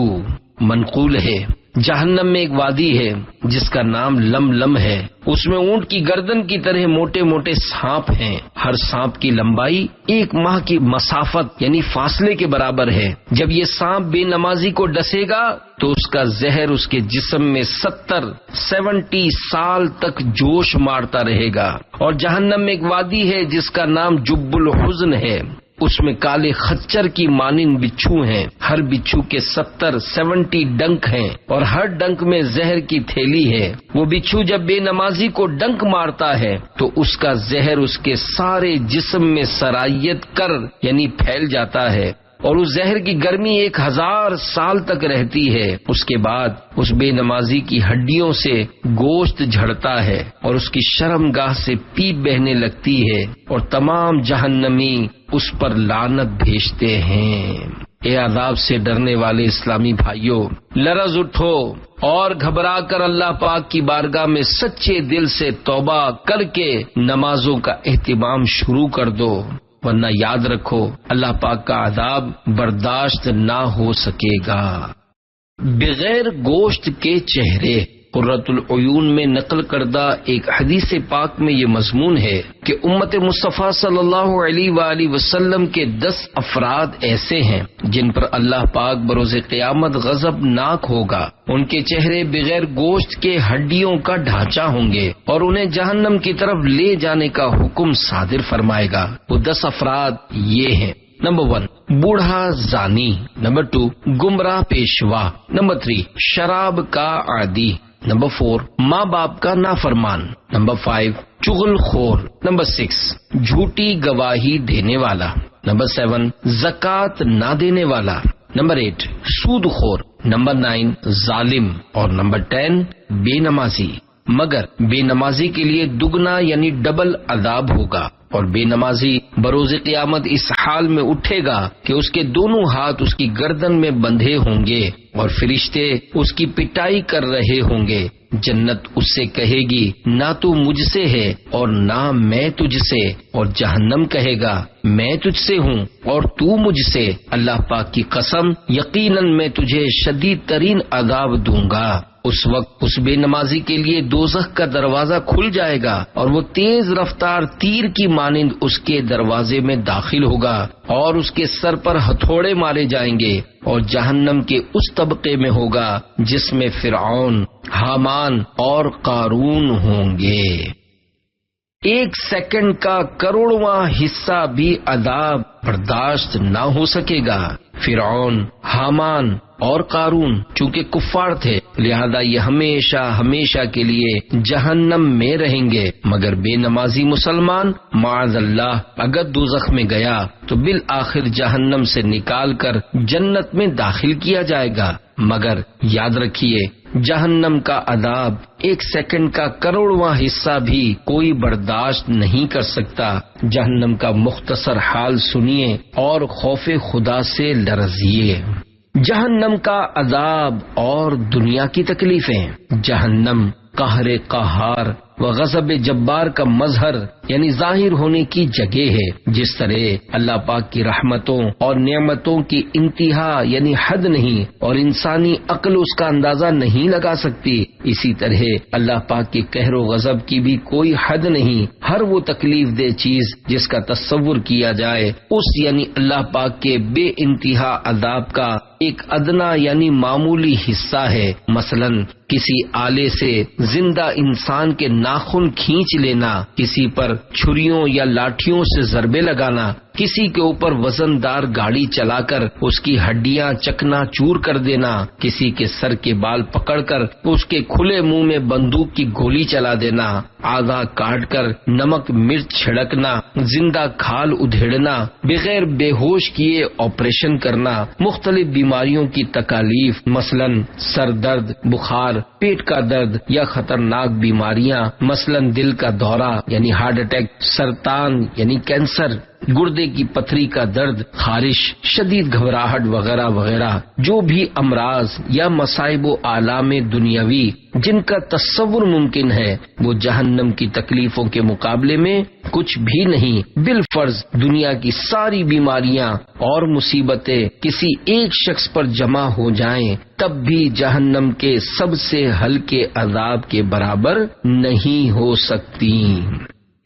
منقول ہے، جہنم میں ایک وادی ہے جس کا نام لم لم ہے، اس میں اونٹ کی گردن کی طرح موٹے موٹے سانپ ہیں، ہر سانپ کی لمبائی 1 ماہ کی مسافت یعنی فاصلے کے برابر ہے۔ جب یہ سانپ بے نمازی کو ڈسے گا تو اس کا زہر اس کے جسم میں 70 سال تک جوش مارتا رہے گا۔ اور جہنم میں ایک وادی ہے جس کا نام جب الحزن ہے، اس میں کالے خچر کی مانند بچھو ہیں، ہر بچھو کے 70 ڈنک ہیں اور ہر ڈنک میں زہر کی تھیلی ہے۔ وہ بچھو جب بے نمازی کو ڈنک مارتا ہے تو اس کا زہر اس کے سارے جسم میں سرایت کر یعنی پھیل جاتا ہے، اور اس زہر کی گرمی 1000 سال تک رہتی ہے۔ اس کے بعد اس بے نمازی کی ہڈیوں سے گوشت جھڑتا ہے اور اس کی شرمگاہ سے پیپ بہنے لگتی ہے، اور تمام جہنمی اس پر لعنت بھیجتے ہیں۔ اے عذاب سے ڈرنے والے اسلامی بھائیوں، لرز اٹھو اور گھبرا کر اللہ پاک کی بارگاہ میں سچے دل سے توبہ کر کے نمازوں کا اہتمام شروع کر دو، ورنہ یاد رکھو اللہ پاک کا عذاب برداشت نہ ہو سکے گا۔ بغیر گوشت کے چہرے۔ قرۃ العیون میں نقل کردہ ایک حدیث پاک میں یہ مضمون ہے کہ امت مصطفیٰ صلی اللہ علیہ وآلہ وسلم کے 10 افراد ایسے ہیں جن پر اللہ پاک بروز قیامت غضب ناک ہوگا۔ ان کے چہرے بغیر گوشت کے ہڈیوں کا ڈھانچہ ہوں گے اور انہیں جہنم کی طرف لے جانے کا حکم صادر فرمائے گا۔ وہ 10 افراد یہ ہیں: نمبر 1 بوڑھا زانی، نمبر 2 گمراہ پیشوا، نمبر 3 شراب کا عادی، نمبر 4 ماں باپ کا نافرمان، نمبر 5 چغل خور، نمبر 6 جھوٹی گواہی دینے والا، نمبر 7 زکوٰۃ نہ دینے والا، نمبر 8 سود خور، نمبر 9 ظالم، اور نمبر 10 بے نمازی۔ مگر بے نمازی کے لیے دگنا یعنی ڈبل عذاب ہوگا، اور بے نمازی بروز قیامت اس حال میں اٹھے گا کہ اس کے دونوں ہاتھ اس کی گردن میں بندھے ہوں گے اور فرشتے اس کی پٹائی کر رہے ہوں گے۔ جنت اس سے کہے گی نہ تو مجھ سے ہے اور نہ میں تجھ سے، اور جہنم کہے گا میں تجھ سے ہوں اور تو مجھ سے۔ اللہ پاک کی قسم، یقیناً میں تجھے شدید ترین عذاب دوں گا۔ اس وقت اس بے نمازی کے لیے دوزخ کا دروازہ کھل جائے گا اور وہ تیز رفتار تیر کی مانند اس کے دروازے میں داخل ہوگا اور اس کے سر پر ہتھوڑے مارے جائیں گے، اور جہنم کے اس طبقے میں ہوگا جس میں فرعون، حامان اور قارون ہوں گے۔ 1 سیکنڈ کا کروڑواں حصہ بھی عذاب برداشت نہ ہو سکے گا۔ فرعون، حامان اور قارون چونکہ کفار تھے، لہذا یہ ہمیشہ ہمیشہ کے لیے جہنم میں رہیں گے، مگر بے نمازی مسلمان معاذ اللہ اگر دوزخ میں گیا تو بالآخر جہنم سے نکال کر جنت میں داخل کیا جائے گا۔ مگر یاد رکھیے، جہنم کا عذاب 1 سیکنڈ کا کروڑواں حصہ بھی کوئی برداشت نہیں کر سکتا۔ جہنم کا مختصر حال سنیے اور خوف خدا سے لرزیے۔ جہنم کا عذاب اور دنیا کی تکلیفیں۔ جہنم قہر قہار و غضب جبار کا مظہر یعنی ظاہر ہونے کی جگہ ہے۔ جس طرح اللہ پاک کی رحمتوں اور نعمتوں کی انتہا یعنی حد نہیں اور انسانی عقل اس کا اندازہ نہیں لگا سکتی، اسی طرح اللہ پاک کے قہر و غضب کی بھی کوئی حد نہیں۔ ہر وہ تکلیف دہ چیز جس کا تصور کیا جائے اس یعنی اللہ پاک کے بے انتہا عذاب کا ایک ادنا یعنی معمولی حصہ ہے۔ مثلا کسی آلے سے زندہ انسان کے ناخن کھینچ لینا، کسی پر چھریوں یا لاٹھیوں سے ضربے لگانا، کسی کے اوپر وزن دار گاڑی چلا کر اس کی ہڈیاں چکنا چور کر دینا، کسی کے سر کے بال پکڑ کر اس کے کھلے منہ میں بندوق کی گولی چلا دینا، اعضاء کاٹ کر نمک مرچ چھڑکنا، زندہ کھال ادھیڑنا، بغیر بے ہوش کیے آپریشن کرنا، مختلف بیماریوں کی تکالیف مثلا سر درد، بخار، پیٹ کا درد یا خطرناک بیماریاں مثلا دل کا دورہ یعنی ہارٹ اٹیک، سرطان یعنی کینسر، گردے کی پتھری کا درد، خارش، شدید گھبراہٹ وغیرہ وغیرہ، جو بھی امراض یا مصائب و آلام دنیاوی جن کا تصور ممکن ہے وہ جہنم کی تکلیفوں کے مقابلے میں کچھ بھی نہیں۔ بالفرض دنیا کی ساری بیماریاں اور مصیبتیں کسی ایک شخص پر جمع ہو جائیں تب بھی جہنم کے سب سے ہلکے عذاب کے برابر نہیں ہو سکتی۔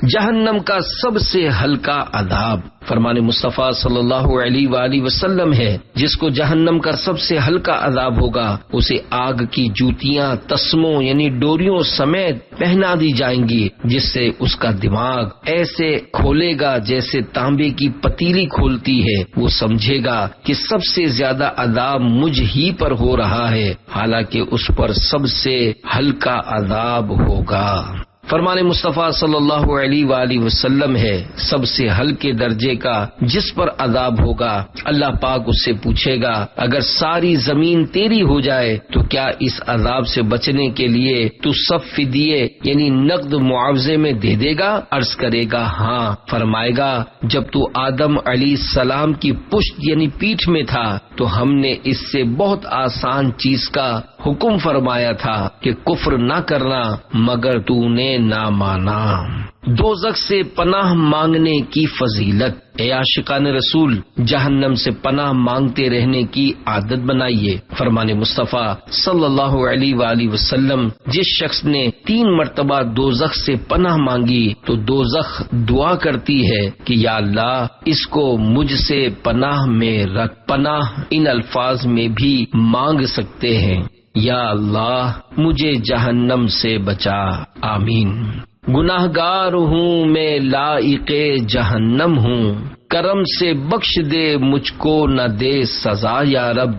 جہنم کا سب سے ہلکا عذاب فرمان مصطفیٰ صلی اللہ علیہ وآلہ وسلم ہے، جس کو جہنم کا سب سے ہلکا عذاب ہوگا اسے آگ کی جوتیاں تسموں یعنی ڈوریوں سمیت پہنا دی جائیں گی، جس سے اس کا دماغ ایسے کھولے گا جیسے تانبے کی پتیلی کھولتی ہے۔ وہ سمجھے گا کہ سب سے زیادہ عذاب مجھ ہی پر ہو رہا ہے، حالانکہ اس پر سب سے ہلکا عذاب ہوگا۔ فرمان مصطفیٰ صلی اللہ علیہ وآلہ وسلم ہے، سب سے ہلکے درجے کا جس پر عذاب ہوگا اللہ پاک اس سے پوچھے گا اگر ساری زمین تیری ہو جائے تو کیا اس عذاب سے بچنے کے لیے تو سب فدیے یعنی نقد معاوضے میں دے دے گا؟ عرض کرے گا ہاں۔ فرمائے گا جب تو آدم علیہ السلام کی پشت یعنی پیٹھ میں تھا تو ہم نے اس سے بہت آسان چیز کا حکم فرمایا تھا کہ کفر نہ کرنا، مگر تو نے نہ مانا۔ دوزخ سے پناہ مانگنے کی فضیلت۔ اے عاشقان رسول، جہنم سے پناہ مانگتے رہنے کی عادت بنائیے۔ فرمان مصطفیٰ صلی اللہ علیہ وآلہ وسلم، جس شخص نے 3 مرتبہ دوزخ سے پناہ مانگی تو دوزخ دعا کرتی ہے کہ یا اللہ اس کو مجھ سے پناہ میں رکھ۔ پناہ ان الفاظ میں بھی مانگ سکتے ہیں، یا اللہ مجھے جہنم سے بچا، آمین۔ گناہگار ہوں میں لائق جہنم ہوں، کرم سے بخش دے مجھ کو نہ دے سزا یا رب،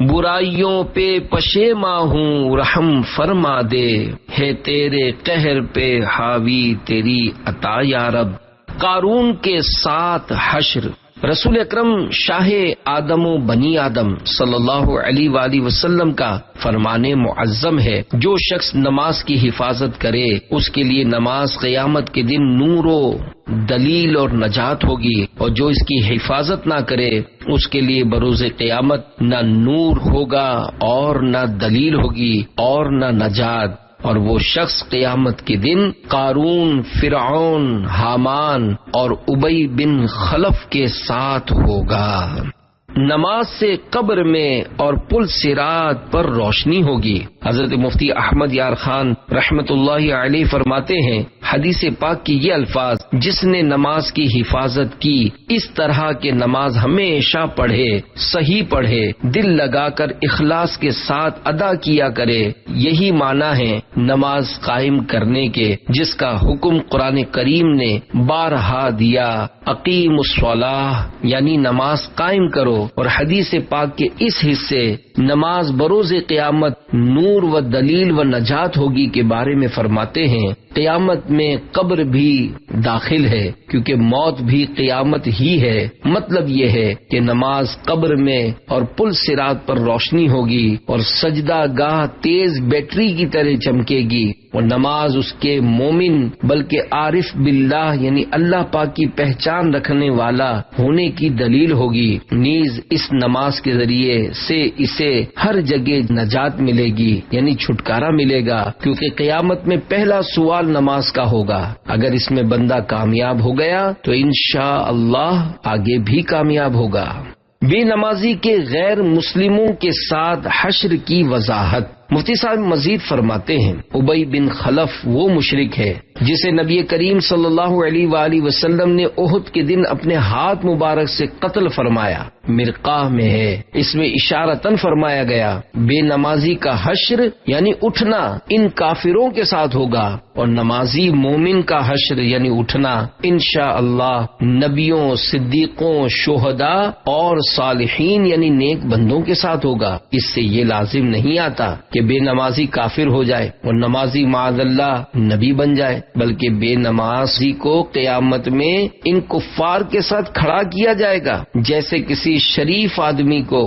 برائیوں پہ پشیماں ہوں رحم فرما دے، ہے تیرے قہر پہ حاوی تیری عطا یا رب۔ قارون کے ساتھ حشر رسول اکرم شاہ آدم و بنی آدم صلی اللہ علیہ وآلہ وسلم کا فرمان معظم ہے، جو شخص نماز کی حفاظت کرے اس کے لیے نماز قیامت کے دن نور و دلیل اور نجات ہوگی، اور جو اس کی حفاظت نہ کرے اس کے لیے بروز قیامت نہ نور ہوگا اور نہ دلیل ہوگی اور نہ نجات، اور وہ شخص قیامت کے دن قارون، فرعون، حامان اور ابی بن خلف کے ساتھ ہوگا۔ نماز سے قبر میں اور پل صراط پر روشنی ہوگی۔ حضرت مفتی احمد یار خان رحمت اللہ علیہ فرماتے ہیں، حدیث پاک کی یہ الفاظ، جس نے نماز کی حفاظت کی اس طرح کہ نماز ہمیشہ پڑھے، صحیح پڑھے، دل لگا کر اخلاص کے ساتھ ادا کیا کرے، یہی معنی ہے نماز قائم کرنے کے، جس کا حکم قرآن کریم نے بارہا دیا، اقیم الصلاۃ، یعنی نماز قائم کرو، اور حدیث پاک کے اس حصے نماز بروز قیامت نور و دلیل و نجات ہوگی کے بارے میں فرماتے ہیں، قیامت میں قبر بھی داخل ہے، کیونکہ موت بھی قیامت ہی ہے۔ مطلب یہ ہے کہ نماز قبر میں اور پل صراط پر روشنی ہوگی، اور سجدہ گاہ تیز بیٹری کی طرح چمکے گی، اور نماز اس کے مومن بلکہ عارف باللہ یعنی اللہ پاک کی پہچان رکھنے والا ہونے کی دلیل ہوگی۔ نیز اس نماز کے ذریعے سے اسے ہر جگہ نجات ملے گی، یعنی چھٹکارا ملے گا، کیونکہ قیامت میں پہلا سوال نماز کا ہوگا۔ اگر اس میں بندہ کامیاب ہو گیا تو انشاءاللہ آگے بھی کامیاب ہوگا۔ بے نمازی کے غیر مسلموں کے ساتھ حشر کی وضاحت۔ مفتی صاحب مزید فرماتے ہیں، ابی بن خلف وہ مشرک ہے جسے نبی کریم صلی اللہ علیہ وآلہ وسلم نے احد کے دن اپنے ہاتھ مبارک سے قتل فرمایا، مرقاہ میں ہے، اس میں اشارتاً فرمایا گیا بے نمازی کا حشر یعنی اٹھنا ان کافروں کے ساتھ ہوگا، اور نمازی مومن کا حشر یعنی اٹھنا انشاءاللہ نبیوں، صدیقوں، شہداء اور صالحین یعنی نیک بندوں کے ساتھ ہوگا۔ اس سے یہ لازم نہیں آتا کہ بے نمازی کافر ہو جائے اور نمازی معاذ اللہ نبی بن جائے، بلکہ بے نمازی کو قیامت میں ان کفار کے ساتھ کھڑا کیا جائے گا، جیسے کسی شریف آدمی کو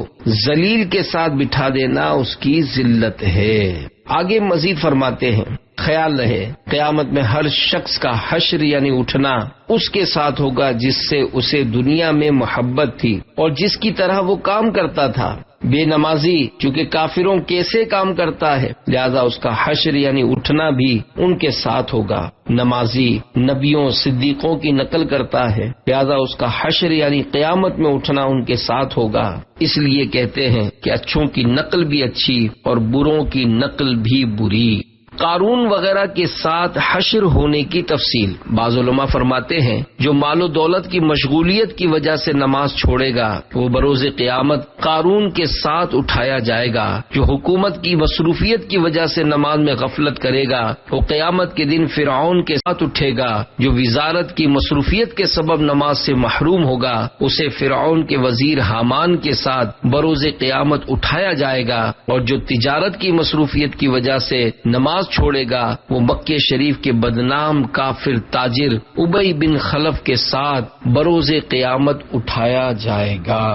ذلیل کے ساتھ بٹھا دینا اس کی ذلت ہے۔ آگے مزید فرماتے ہیں، خیال رہے قیامت میں ہر شخص کا حشر یعنی اٹھنا اس کے ساتھ ہوگا جس سے اسے دنیا میں محبت تھی اور جس کی طرح وہ کام کرتا تھا۔ بے نمازی چونکہ کافروں کیسے کام کرتا ہے، لہذا اس کا حشر یعنی اٹھنا بھی ان کے ساتھ ہوگا۔ نمازی نبیوں، صدیقوں کی نقل کرتا ہے، لہذا اس کا حشر یعنی قیامت میں اٹھنا ان کے ساتھ ہوگا۔ اس لیے کہتے ہیں کہ اچھوں کی نقل بھی اچھی اور بروں کی نقل بھی بری۔ قارون وغیرہ کے ساتھ حشر ہونے کی تفصیل۔ بعض علماء فرماتے ہیں جو مال و دولت کی مشغولیت کی وجہ سے نماز چھوڑے گا وہ بروز قیامت قارون کے ساتھ اٹھایا جائے گا۔ جو حکومت کی مصروفیت کی وجہ سے نماز میں غفلت کرے گا وہ قیامت کے دن فرعون کے ساتھ اٹھے گا۔ جو وزارت کی مصروفیت کے سبب نماز سے محروم ہوگا اسے فرعون کے وزیر حامان کے ساتھ بروز قیامت اٹھایا جائے گا، اور جو تجارت کی مصروفیت کی وجہ سے نماز چھوڑے گا وہ مکہ شریف کے بدنام کافر تاجر ابی بن خلف کے ساتھ بروز قیامت اٹھایا جائے گا۔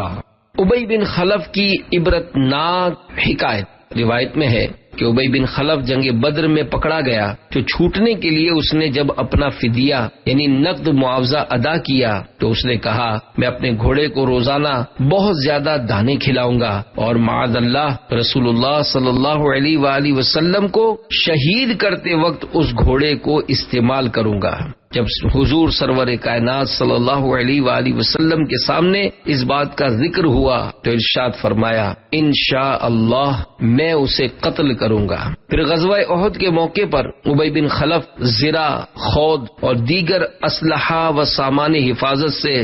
ابی بن خلف کی عبرت ناک حکایت روایت میں ہے کہ ابی بن خلف جنگ بدر میں پکڑا گیا، تو چھوٹنے کے لیے اس نے جب اپنا فدیہ یعنی نقد معاوضہ ادا کیا تو اس نے کہا میں اپنے گھوڑے کو روزانہ بہت زیادہ دانے کھلاؤں گا اور معاذ اللہ رسول اللہ صلی اللہ علیہ وآلہ وسلم کو شہید کرتے وقت اس گھوڑے کو استعمال کروں گا۔ جب حضور سرور کائنات صلی اللہ علیہ وآلہ وسلم کے سامنے اس بات کا ذکر ہوا تو ارشاد فرمایا انشاءاللہ میں اسے قتل کروں گا۔ پھر غزوہ احد کے موقع پر ابی بن خلف زرہ، خود اور دیگر اسلحہ و سامان حفاظت سے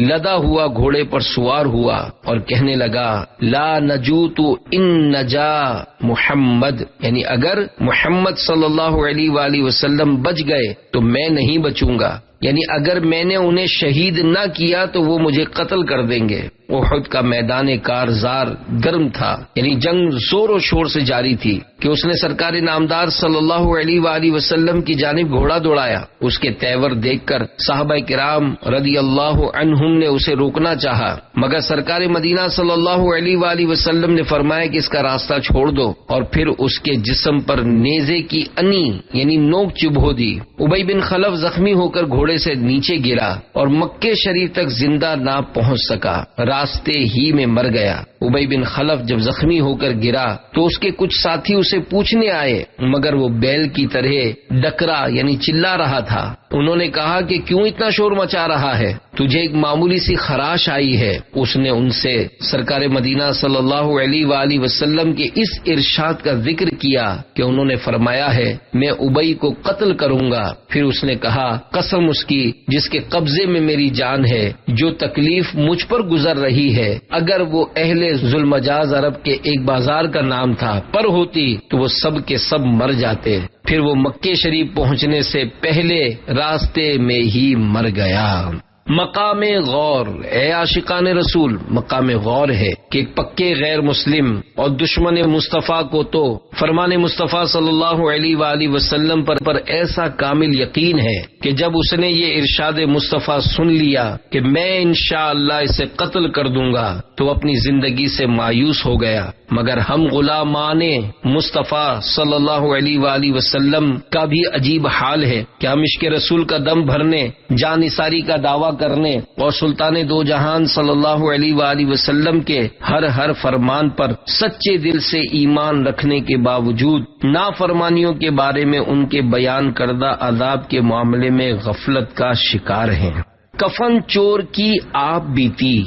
لدا ہوا گھوڑے پر سوار ہوا اور کہنے لگا لا نجوت ان نجا محمد، یعنی اگر محمد صلی اللہ علیہ وآلہ وسلم بچ گئے تو میں نہیں بچوں گا، یعنی اگر میں نے انہیں شہید نہ کیا تو وہ مجھے قتل کر دیں گے۔ احد کا میدان کارزار گرم تھا، یعنی جنگ زور و شور سے جاری تھی کہ اس نے سرکار نامدار صلی اللہ علیہ وآلہ وسلم کی جانب گھوڑا دوڑایا۔ اس کے تیور دیکھ کر صحابہ کرام رضی اللہ عنہم نے اسے روکنا چاہا، مگر سرکار مدینہ صلی اللہ علیہ وآلہ وسلم نے فرمایا کہ اس کا راستہ چھوڑ دو، اور پھر اس کے جسم پر نیزے کی انی یعنی نوک چبھو دی۔ ابی بن خلف زخمی ہو کر گھوڑے سے نیچے گرا اور مکے شریف تک زندہ نہ پہنچ سکا، راستے ہی میں مر گیا۔ ابی بن خلف جب زخمی ہو کر گرا تو اس کے کچھ ساتھی اسے پوچھنے آئے، مگر وہ بیل کی طرح ڈکرا یعنی چلا رہا تھا۔ انہوں نے کہا کہ کیوں اتنا شور مچا رہا ہے، تجھے ایک معمولی سی خراش آئی ہے۔ اس نے ان سے سرکار مدینہ صلی اللہ علیہ وآلہ وسلم کے اس ارشاد کا ذکر کیا کہ انہوں نے فرمایا ہے میں ابی کو قتل کروں گا۔ پھر اس نے کہا قسم اس کی جس کے قبضے میں میری جان ہے، جو تکلیف مجھ پر گزر رہی ہے، اگر وہ اہل ذوالمجاز عرب کے ایک بازار کا نام تھا پر ہوتی تو وہ سب کے سب مر جاتے۔ پھر وہ مکے شریف پہنچنے سے پہلے راستے میں ہی مر گیا۔ مقام غور، اے عاشقان رسول، مقام غور ہے کہ ایک پکے غیر مسلم اور دشمن مصطفیٰ کو تو فرمان مصطفیٰ صلی اللہ علیہ وآلہ وسلم پر ایسا کامل یقین ہے کہ جب اس نے یہ ارشاد مصطفیٰ سن لیا کہ میں انشاءاللہ اسے قتل کر دوں گا تو اپنی زندگی سے مایوس ہو گیا۔ مگر ہم غلامان مصطفیٰ صلی اللہ علیہ وآلہ وسلم کا بھی عجیب حال ہے کہ ہم عشق رسول کا دم بھرنے، جان نثاری کا دعویٰ کرنے اور سلطان دو جہان صلی اللہ علیہ وآلہ وسلم کے ہر فرمان پر سچے دل سے ایمان رکھنے کے باوجود نافرمانیوں کے بارے میں ان کے بیان کردہ عذاب کے معاملے میں غفلت کا شکار ہیں۔ کفن چور کی آپ بیتی۔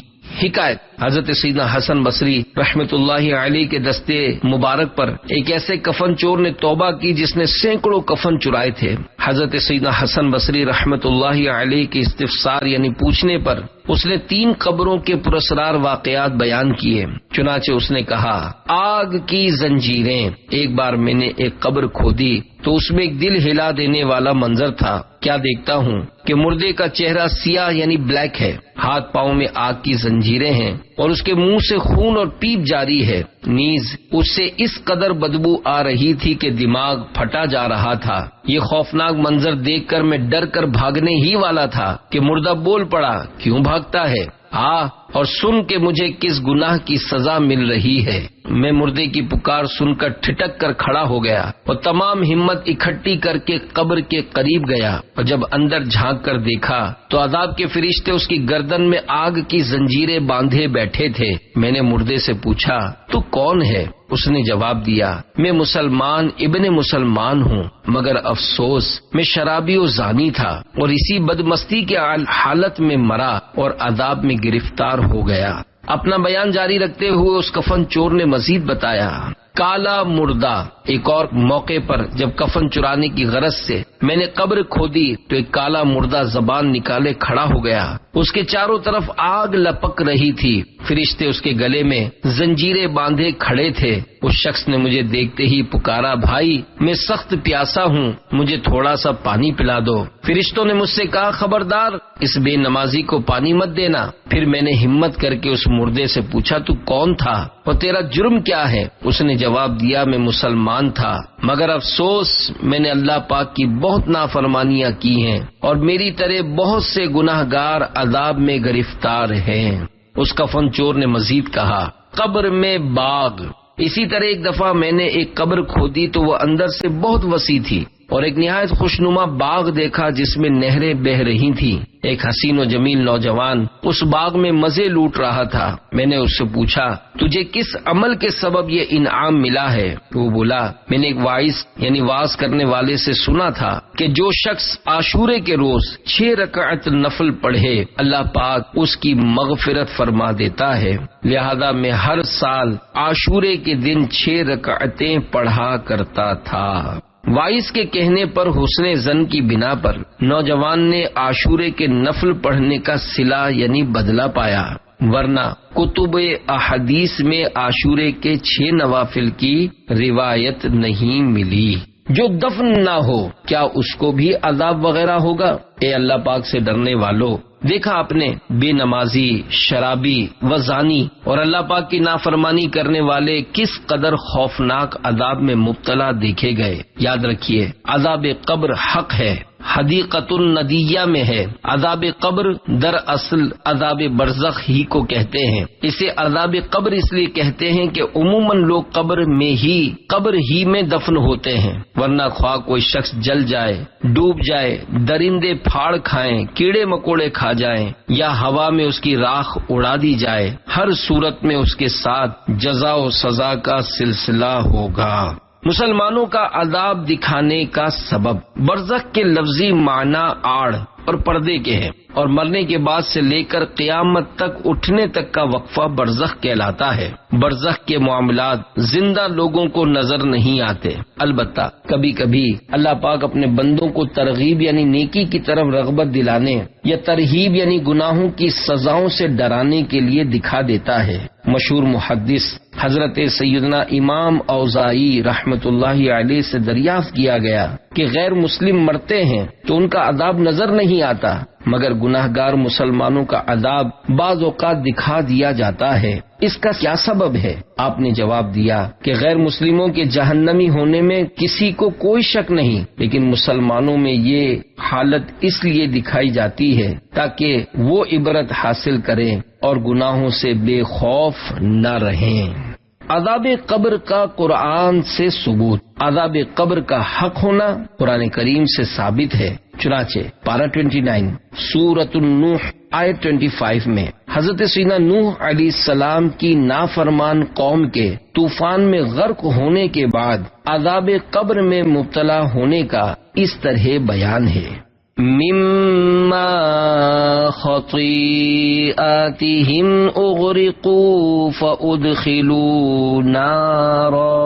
حکایت، حضرت سیدنا حسن بصری رحمت اللہ علیہ کے دستے مبارک پر ایک ایسے کفن چور نے توبہ کی جس نے سینکڑوں کفن چرائے تھے۔ حضرت سیدنا حسن بصری رحمت اللہ علیہ کے استفسار یعنی پوچھنے پر اس نے 3 قبروں کے پراسرار واقعات بیان کیے۔ چنانچہ اس نے کہا آگ کی زنجیریں، ایک بار میں نے ایک قبر کھودی تو اس میں ایک دل ہلا دینے والا منظر تھا۔ کیا دیکھتا ہوں کہ مردے کا چہرہ سیاہ یعنی بلیک ہے، ہاتھ پاؤں میں آگ کی زنجیریں ہیں اور اس کے منہ سے خون اور پیپ جاری ہے، نیز اس سے اس قدر بدبو آ رہی تھی کہ دماغ پھٹا جا رہا تھا۔ یہ خوفناک منظر دیکھ کر میں ڈر کر بھاگنے ہی والا تھا کہ مردہ بول پڑا کیوں بھاگتا ہے، آ اور سن کہ مجھے کس گناہ کی سزا مل رہی ہے۔ میں مردے کی پکار سن کر ٹھٹک کر کھڑا ہو گیا اور تمام ہمت اکٹھی کر کے قبر کے قریب گیا، اور جب اندر جھانک کر دیکھا تو عذاب کے فرشتے اس کی گردن میں آگ کی زنجیریں باندھے بیٹھے تھے۔ میں نے مردے سے پوچھا تو کون ہے؟ اس نے جواب دیا میں مسلمان ابن مسلمان ہوں، مگر افسوس میں شرابی و زانی تھا اور اسی بدمستی کے حالت میں مرا اور عذاب میں گرفتار ہو گیا۔ اپنا بیان جاری رکھتے ہوئے اس کفن چور نے مزید بتایا کالا مردہ۔ ایک اور موقع پر جب کفن چرانے کی غرض سے میں نے قبر کھودی تو ایک کالا مردہ زبان نکالے کھڑا ہو گیا، اس کے چاروں طرف آگ لپک رہی تھی، فرشتے اس کے گلے میں زنجیریں باندھے کھڑے تھے۔ اس شخص نے مجھے دیکھتے ہی پکارا بھائی میں سخت پیاسا ہوں، مجھے تھوڑا سا پانی پلا دو۔ فرشتوں نے مجھ سے کہا خبردار اس بے نمازی کو پانی مت دینا۔ پھر میں نے ہمت کر کے اس مردے سے پوچھا تو کون تھا اور تیرا جرم کیا ہے؟ اس نے جواب دیا میں مسلمان تھا، مگر افسوس میں نے اللہ پاک کی بہت نافرمانیاں کی ہیں اور میری طرح بہت سے گناہ گار عذاب میں گرفتار ہیں۔ اس کفن چور نے مزید کہا قبر میں باغ۔ اسی طرح ایک دفعہ میں نے ایک قبر کھودی تو وہ اندر سے بہت وسیع تھی اور ایک نہایت خوشنما باغ دیکھا جس میں نہریں بہ رہی تھیں۔ ایک حسین و جمیل نوجوان اس باغ میں مزے لوٹ رہا تھا۔ میں نے اس سے پوچھا تجھے کس عمل کے سبب یہ انعام ملا ہے؟ وہ بولا میں نے ایک واعظ کرنے والے سے سنا تھا کہ جو شخص عاشورے کے روز 6 رکعت نفل پڑھے اللہ پاک اس کی مغفرت فرما دیتا ہے، لہذا میں ہر سال عاشورے کے دن 6 رکعتیں پڑھا کرتا تھا۔ وائس کے کہنے پر حسن زن کی بنا پر نوجوان نے عاشورے کے نفل پڑھنے کا صلہ یعنی بدلہ پایا، ورنہ کتب احادیث میں عاشورے کے 6 نوافل کی روایت نہیں ملی۔ جو دفن نہ ہو کیا اس کو بھی عذاب وغیرہ ہوگا؟ اے اللہ پاک سے ڈرنے والو، دیکھا آپ نے بے نمازی، شرابی و زانی اور اللہ پاک کی نافرمانی کرنے والے کس قدر خوفناک عذاب میں مبتلا دیکھے گئے۔ یاد رکھیے عذاب قبر حق ہے، حدیقۃ الندیہ میں ہے۔ عذاب قبر دراصل عذاب برزخ ہی کو کہتے ہیں۔ اسے عذاب قبر اس لیے کہتے ہیں کہ عموماً لوگ قبر ہی میں دفن ہوتے ہیں، ورنہ خواہ کوئی شخص جل جائے، ڈوب جائے، درندے پھاڑ کھائیں، کیڑے مکوڑے کھا جائیں یا ہوا میں اس کی راکھ اڑا دی جائے، ہر صورت میں اس کے ساتھ جزا و سزا کا سلسلہ ہوگا۔ مسلمانوں کا عذاب دکھانے کا سبب برزخ کے لفظی معنی آڑ اور پردے کے ہیں، اور مرنے کے بعد سے لے کر قیامت تک اٹھنے تک کا وقفہ برزخ کہلاتا ہے۔ برزخ کے معاملات زندہ لوگوں کو نظر نہیں آتے، البتہ کبھی کبھی اللہ پاک اپنے بندوں کو ترغیب یعنی نیکی کی طرف رغبت دلانے یا ترہیب یعنی گناہوں کی سزاؤں سے ڈرانے کے لیے دکھا دیتا ہے۔ مشہور محدث حضرت سیدنا امام اوزاعی رحمت اللہ علیہ سے دریافت کیا گیا کہ غیر مسلم مرتے ہیں تو ان کا عذاب نظر نہیں آتا، مگر گناہگار مسلمانوں کا عذاب بعض اوقات دکھا دیا جاتا ہے، اس کا کیا سبب ہے؟ آپ نے جواب دیا کہ غیر مسلموں کے جہنمی ہونے میں کسی کو کوئی شک نہیں، لیکن مسلمانوں میں یہ حالت اس لیے دکھائی جاتی ہے تاکہ وہ عبرت حاصل کریں اور گناہوں سے بے خوف نہ رہیں۔ عذاب قبر کا قرآن سے ثبوت۔ عذاب قبر کا حق ہونا قرآن کریم سے ثابت ہے، چنانچہ پارہ 29 سورۃ النوح آیت 25 میں حضرت سیدنا نوح علیہ السلام کی نافرمان قوم کے طوفان میں غرق ہونے کے بعد عذاب قبر میں مبتلا ہونے کا اس طرح بیان ہے۔ مما خطیئاتہم اغرقوا فادخلوا نارا۔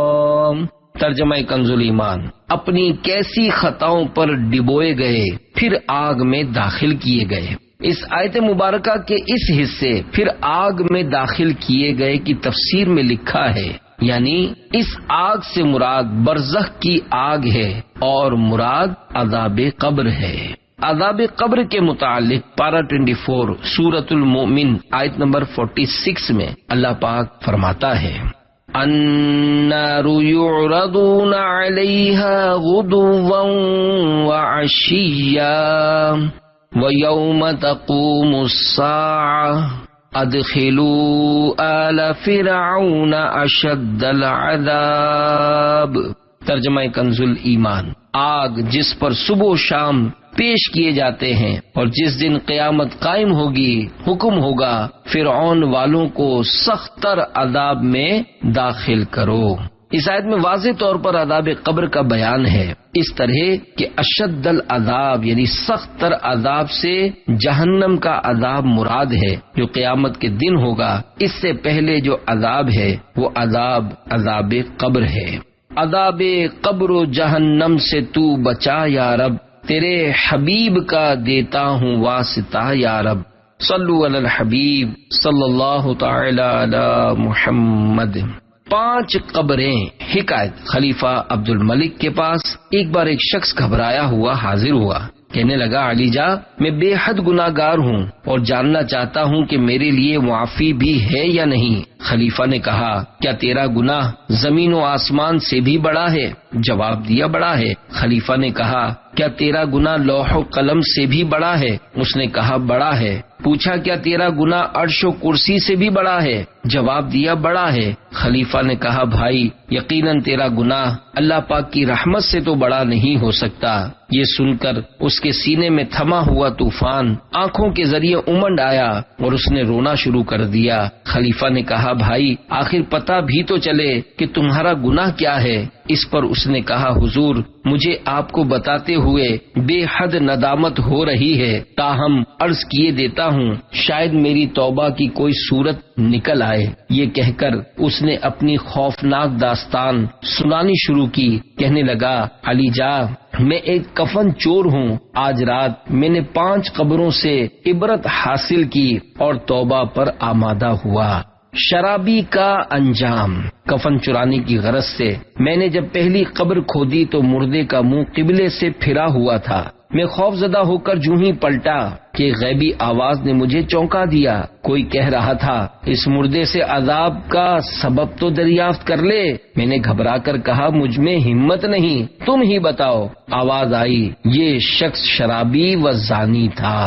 ترجمہ کنز الایمان، اپنی کیسی خطاؤں پر ڈبوئے گئے پھر آگ میں داخل کیے گئے۔ اس آیت مبارکہ کے اس حصے پھر آگ میں داخل کیے گئے کی تفسیر میں لکھا ہے، یعنی اس آگ سے مراد برزخ کی آگ ہے اور مراد عذاب قبر ہے۔ عذاب قبر کے متعلق پارہ 24 سورۃ المؤمن آیت نمبر 46 میں اللہ پاک فرماتا ہے، النار يعرضون عليها غدوا وعشيا ويوم تقوم الساعة ادخلوا آل فرعون اشد العذاب۔ ترجمہ کنز الایمان، آگ جس پر صبح و شام پیش کیے جاتے ہیں اور جس دن قیامت قائم ہوگی، حکم ہوگا فرعون والوں کو سخت تر عذاب میں داخل کرو۔ اس آیت میں واضح طور پر عذاب قبر کا بیان ہے، اس طرح کہ اشد العذاب یعنی سخت تر عذاب سے جہنم کا عذاب مراد ہے جو قیامت کے دن ہوگا۔ اس سے پہلے جو عذاب ہے وہ عذاب قبر ہے۔ عذاب قبر و جہنم سے تو بچا یا رب، تیرے حبیب کا دیتا ہوں واسطہ یا رب۔ صلو علی الحبیب صلی اللہ تعالی علی محمد۔ 5 قبریں۔ حکایت، خلیفہ عبد الملک کے پاس ایک بار ایک شخص گھبرایا ہوا حاضر ہوا، کہنے لگا، علی جا، میں بے حد گناہگار ہوں اور جاننا چاہتا ہوں کہ میرے لیے معافی بھی ہے یا نہیں۔ خلیفہ نے کہا، کیا تیرا گناہ زمین و آسمان سے بھی بڑا ہے؟ جواب دیا، بڑا ہے۔ خلیفہ نے کہا، کیا تیرا گناہ لوح و قلم سے بھی بڑا ہے؟ اس نے کہا، بڑا ہے۔ پوچھا، کیا تیرا گناہ عرش و کرسی سے بھی بڑا ہے؟ جواب دیا، بڑا ہے۔ خلیفہ نے کہا، بھائی، یقیناً تیرا گناہ اللہ پاک کی رحمت سے تو بڑا نہیں ہو سکتا۔ یہ سن کر اس کے سینے میں تھما ہوا طوفان آنکھوں کے ذریعے امنڈ آیا اور اس نے رونا شروع کر دیا۔ خلیفہ نے کہا، بھائی، آخر پتہ بھی تو چلے کہ تمہارا گناہ کیا ہے۔ اس پر اس نے کہا، حضور، مجھے آپ کو بتاتے ہوئے بے حد ندامت ہو رہی ہے، تاہم عرض کیے دیتا ہوں، شاید میری توبہ کی کوئی صورت نکل آئے۔ یہ کہہ کر اس نے اپنی خوفناک داستان سنانی شروع کی۔ کہنے لگا، علی جا، میں ایک کفن چور ہوں۔ آج رات میں نے 5 قبروں سے عبرت حاصل کی اور توبہ پر آمادہ ہوا۔ شرابی کا انجام۔ کفن چرانے کی غرض سے میں نے جب پہلی قبر کھودی تو مردے کا منہ قبلے سے پھرا ہوا تھا۔ میں خوف زدہ ہو کر جوں ہی پلٹا کہ غیبی آواز نے مجھے چونکا دیا۔ کوئی کہہ رہا تھا اس مردے سے عذاب کا سبب تو دریافت کر لے۔ میں نے گھبرا کر کہا مجھ میں ہمت نہیں، تم ہی بتاؤ۔ آواز آئی، یہ شخص شرابی و زانی تھا،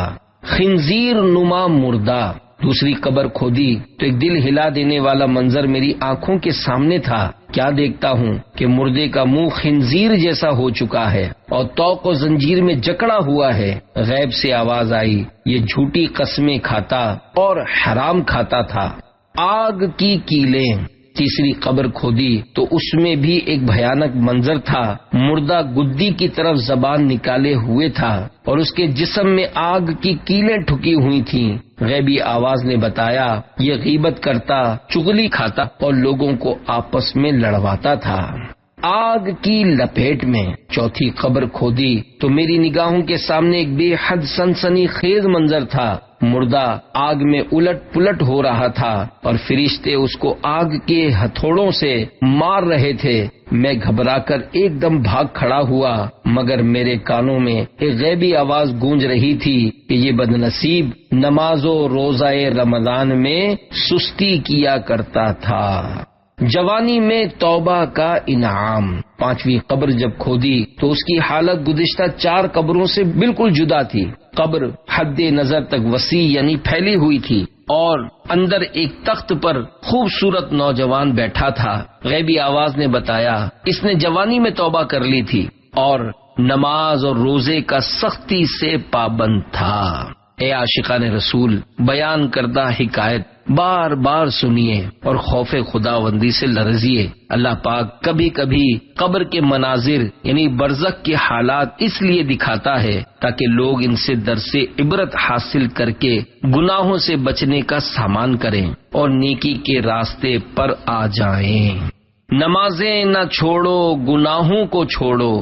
خنزیر نما مردہ۔ دوسری قبر کھودی تو ایک دل ہلا دینے والا منظر میری آنکھوں کے سامنے تھا۔ کیا دیکھتا ہوں کہ مردے کا منہ خنزیر جیسا ہو چکا ہے اور توق و زنجیر میں جکڑا ہوا ہے۔ غیب سے آواز آئی، یہ جھوٹی قسمیں کھاتا اور حرام کھاتا تھا۔ آگ کی کیلیں۔ تیسری قبر کھودی تو اس میں بھی ایک بھیانک منظر تھا۔ مردہ گدی کی طرف زبان نکالے ہوئے تھا اور اس کے جسم میں آگ کی کیلیں ٹھکی ہوئی تھیں۔ غیبی آواز نے بتایا یہ غیبت کرتا، چغلی کھاتا اور لوگوں کو آپس میں لڑواتا تھا۔ آگ کی لپیٹ میں۔ چوتھی قبر کھودی تو میری نگاہوں کے سامنے ایک بے حد سنسنی خیز منظر تھا۔ مردہ آگ میں الٹ پلٹ ہو رہا تھا اور فرشتے اس کو آگ کے ہتھوڑوں سے مار رہے تھے۔ میں گھبرا کر ایک دم بھاگ کھڑا ہوا، مگر میرے کانوں میں ایک غیبی آواز گونج رہی تھی کہ یہ بدنصیب نماز و روزہ رمضان میں سستی کیا کرتا تھا۔ جوانی میں توبہ کا انعام۔ پانچویں قبر جب کھودی تو اس کی حالت گزشتہ 4 قبروں سے بالکل جدا تھی۔ قبر حد نظر تک وسیع یعنی پھیلی ہوئی تھی اور اندر ایک تخت پر خوبصورت نوجوان بیٹھا تھا۔ غیبی آواز نے بتایا اس نے جوانی میں توبہ کر لی تھی اور نماز اور روزے کا سختی سے پابند تھا۔ اے عاشقان رسول، بیان کردہ حکایت بار بار سنیے اور خوف خداوندی سے لرزیے۔ اللہ پاک کبھی کبھی قبر کے مناظر یعنی برزخ کے حالات اس لیے دکھاتا ہے تاکہ لوگ ان سے درس عبرت حاصل کر کے گناہوں سے بچنے کا سامان کریں اور نیکی کے راستے پر آ جائیں۔ نمازیں نہ چھوڑو، گناہوں کو چھوڑو،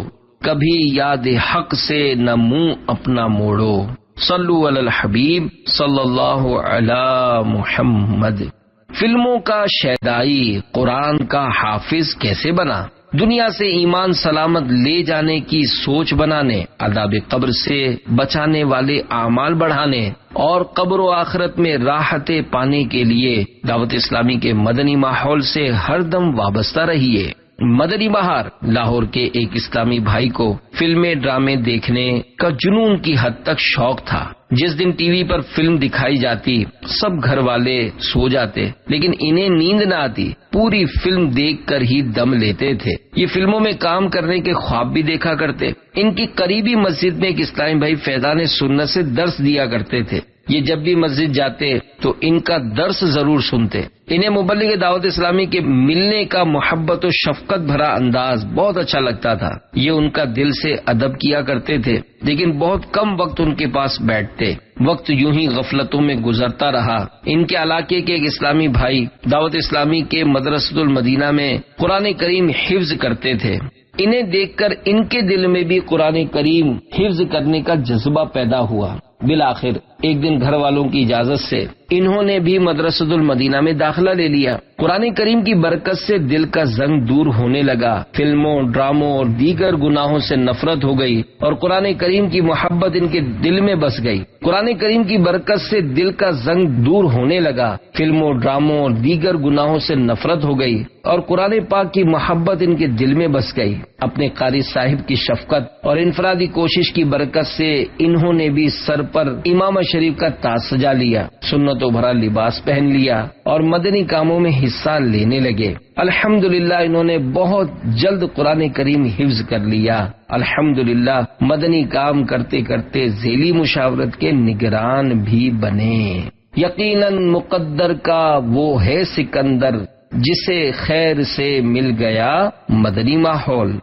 کبھی یاد حق سے نہ منہ اپنا موڑو۔ صلو علی الحبیب صلی اللہ علی محمد۔ فلموں کا شیدائی قرآن کا حافظ کیسے بنا؟ دنیا سے ایمان سلامت لے جانے کی سوچ بنانے، عذاب قبر سے بچانے والے اعمال بڑھانے اور قبر و آخرت میں راحتیں پانے کے لیے دعوت اسلامی کے مدنی ماحول سے ہر دم وابستہ رہیے۔ مدنی بہار لاہور کے ایک اسلامی بھائی کو فلمیں ڈرامے دیکھنے کا جنون کی حد تک شوق تھا۔ جس دن ٹی وی پر فلم دکھائی جاتی سب گھر والے سو جاتے، لیکن انہیں نیند نہ آتی، پوری فلم دیکھ کر ہی دم لیتے تھے۔ یہ فلموں میں کام کرنے کے خواب بھی دیکھا کرتے۔ ان کی قریبی مسجد میں ایک اسلامی بھائی فیضان سنت سے درس دیا کرتے تھے۔ یہ جب بھی مسجد جاتے تو ان کا درس ضرور سنتے۔ انہیں مبلغ دعوت اسلامی کے ملنے کا محبت و شفقت بھرا انداز بہت اچھا لگتا تھا۔ یہ ان کا دل سے ادب کیا کرتے تھے، لیکن بہت کم وقت ان کے پاس بیٹھتے۔ وقت یوں ہی غفلتوں میں گزرتا رہا۔ ان کے علاقے کے ایک اسلامی بھائی دعوت اسلامی کے مدرسۃ المدینہ میں قرآن کریم حفظ کرتے تھے۔ انہیں دیکھ کر ان کے دل میں بھی قرآن کریم حفظ کرنے کا جذبہ پیدا ہوا۔ بالآخر ایک دن گھر والوں کی اجازت سے انہوں نے بھی مدرسۃ المدینہ میں داخلہ لے لیا۔ قرآن کریم کی برکت سے دل کا زنگ دور ہونے لگا۔ فلموں، ڈراموں اور دیگر گناہوں سے نفرت ہو گئی اور قرآن کریم کی محبت ان کے دل میں بس گئی۔ قرآن کریم کی برکت سے دل کا زنگ دور ہونے لگا، فلموں، ڈراموں اور دیگر گناہوں سے نفرت ہو گئی اور قرآن پاک کی محبت ان کے دل میں بس گئی۔ اپنے قاری صاحب کی شفقت اور انفرادی کوشش کی برکت سے انہوں نے بھی سر پر امامہ شریف کا تاج سجا لیا، سنتوں بھرا لباس پہن لیا اور مدنی کاموں میں حصہ لینے لگے۔ الحمدللہ انہوں نے بہت جلد قرآن کریم حفظ کر لیا۔ الحمدللہ مدنی کام کرتے کرتے ذیلی مشاورت کے نگران بھی بنے۔ یقیناً مقدر کا وہ ہے سکندر جسے خیر سے مل گیا مدنی ماحول۔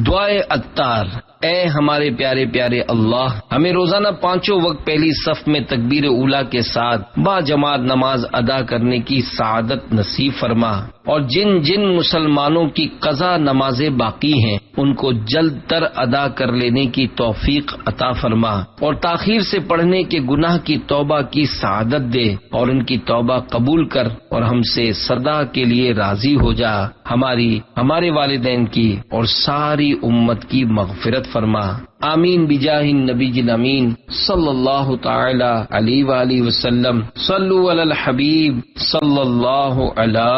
دعائے عطار۔ اے ہمارے پیارے پیارے اللہ، ہمیں روزانہ 5 وقت پہلی صف میں تکبیر اولیٰ کے ساتھ با جماعت نماز ادا کرنے کی سعادت نصیب فرما، اور جن جن مسلمانوں کی قضا نمازیں باقی ہیں ان کو جلد تر ادا کر لینے کی توفیق عطا فرما، اور تاخیر سے پڑھنے کے گناہ کی توبہ کی سعادت دے، اور ان کی توبہ قبول کر اور ہم سے سدا کے لیے راضی ہو جا۔ ہمارے والدین کی اور ساری امت کی مغفرت فرما، آمین بجاہ النبی الامین صلی اللہ تعالی علیہ وآلہ وسلم۔ صلو علی الحبیب صلی اللہ علی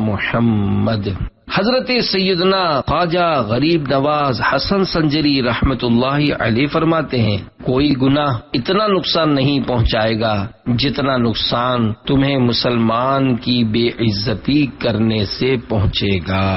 محمد۔ حضرت سیدنا خواجہ غریب نواز حسن سنجری رحمت اللہ علیہ فرماتے ہیں، کوئی گناہ اتنا نقصان نہیں پہنچائے گا جتنا نقصان تمہیں مسلمان کی بے عزتی کرنے سے پہنچے گا۔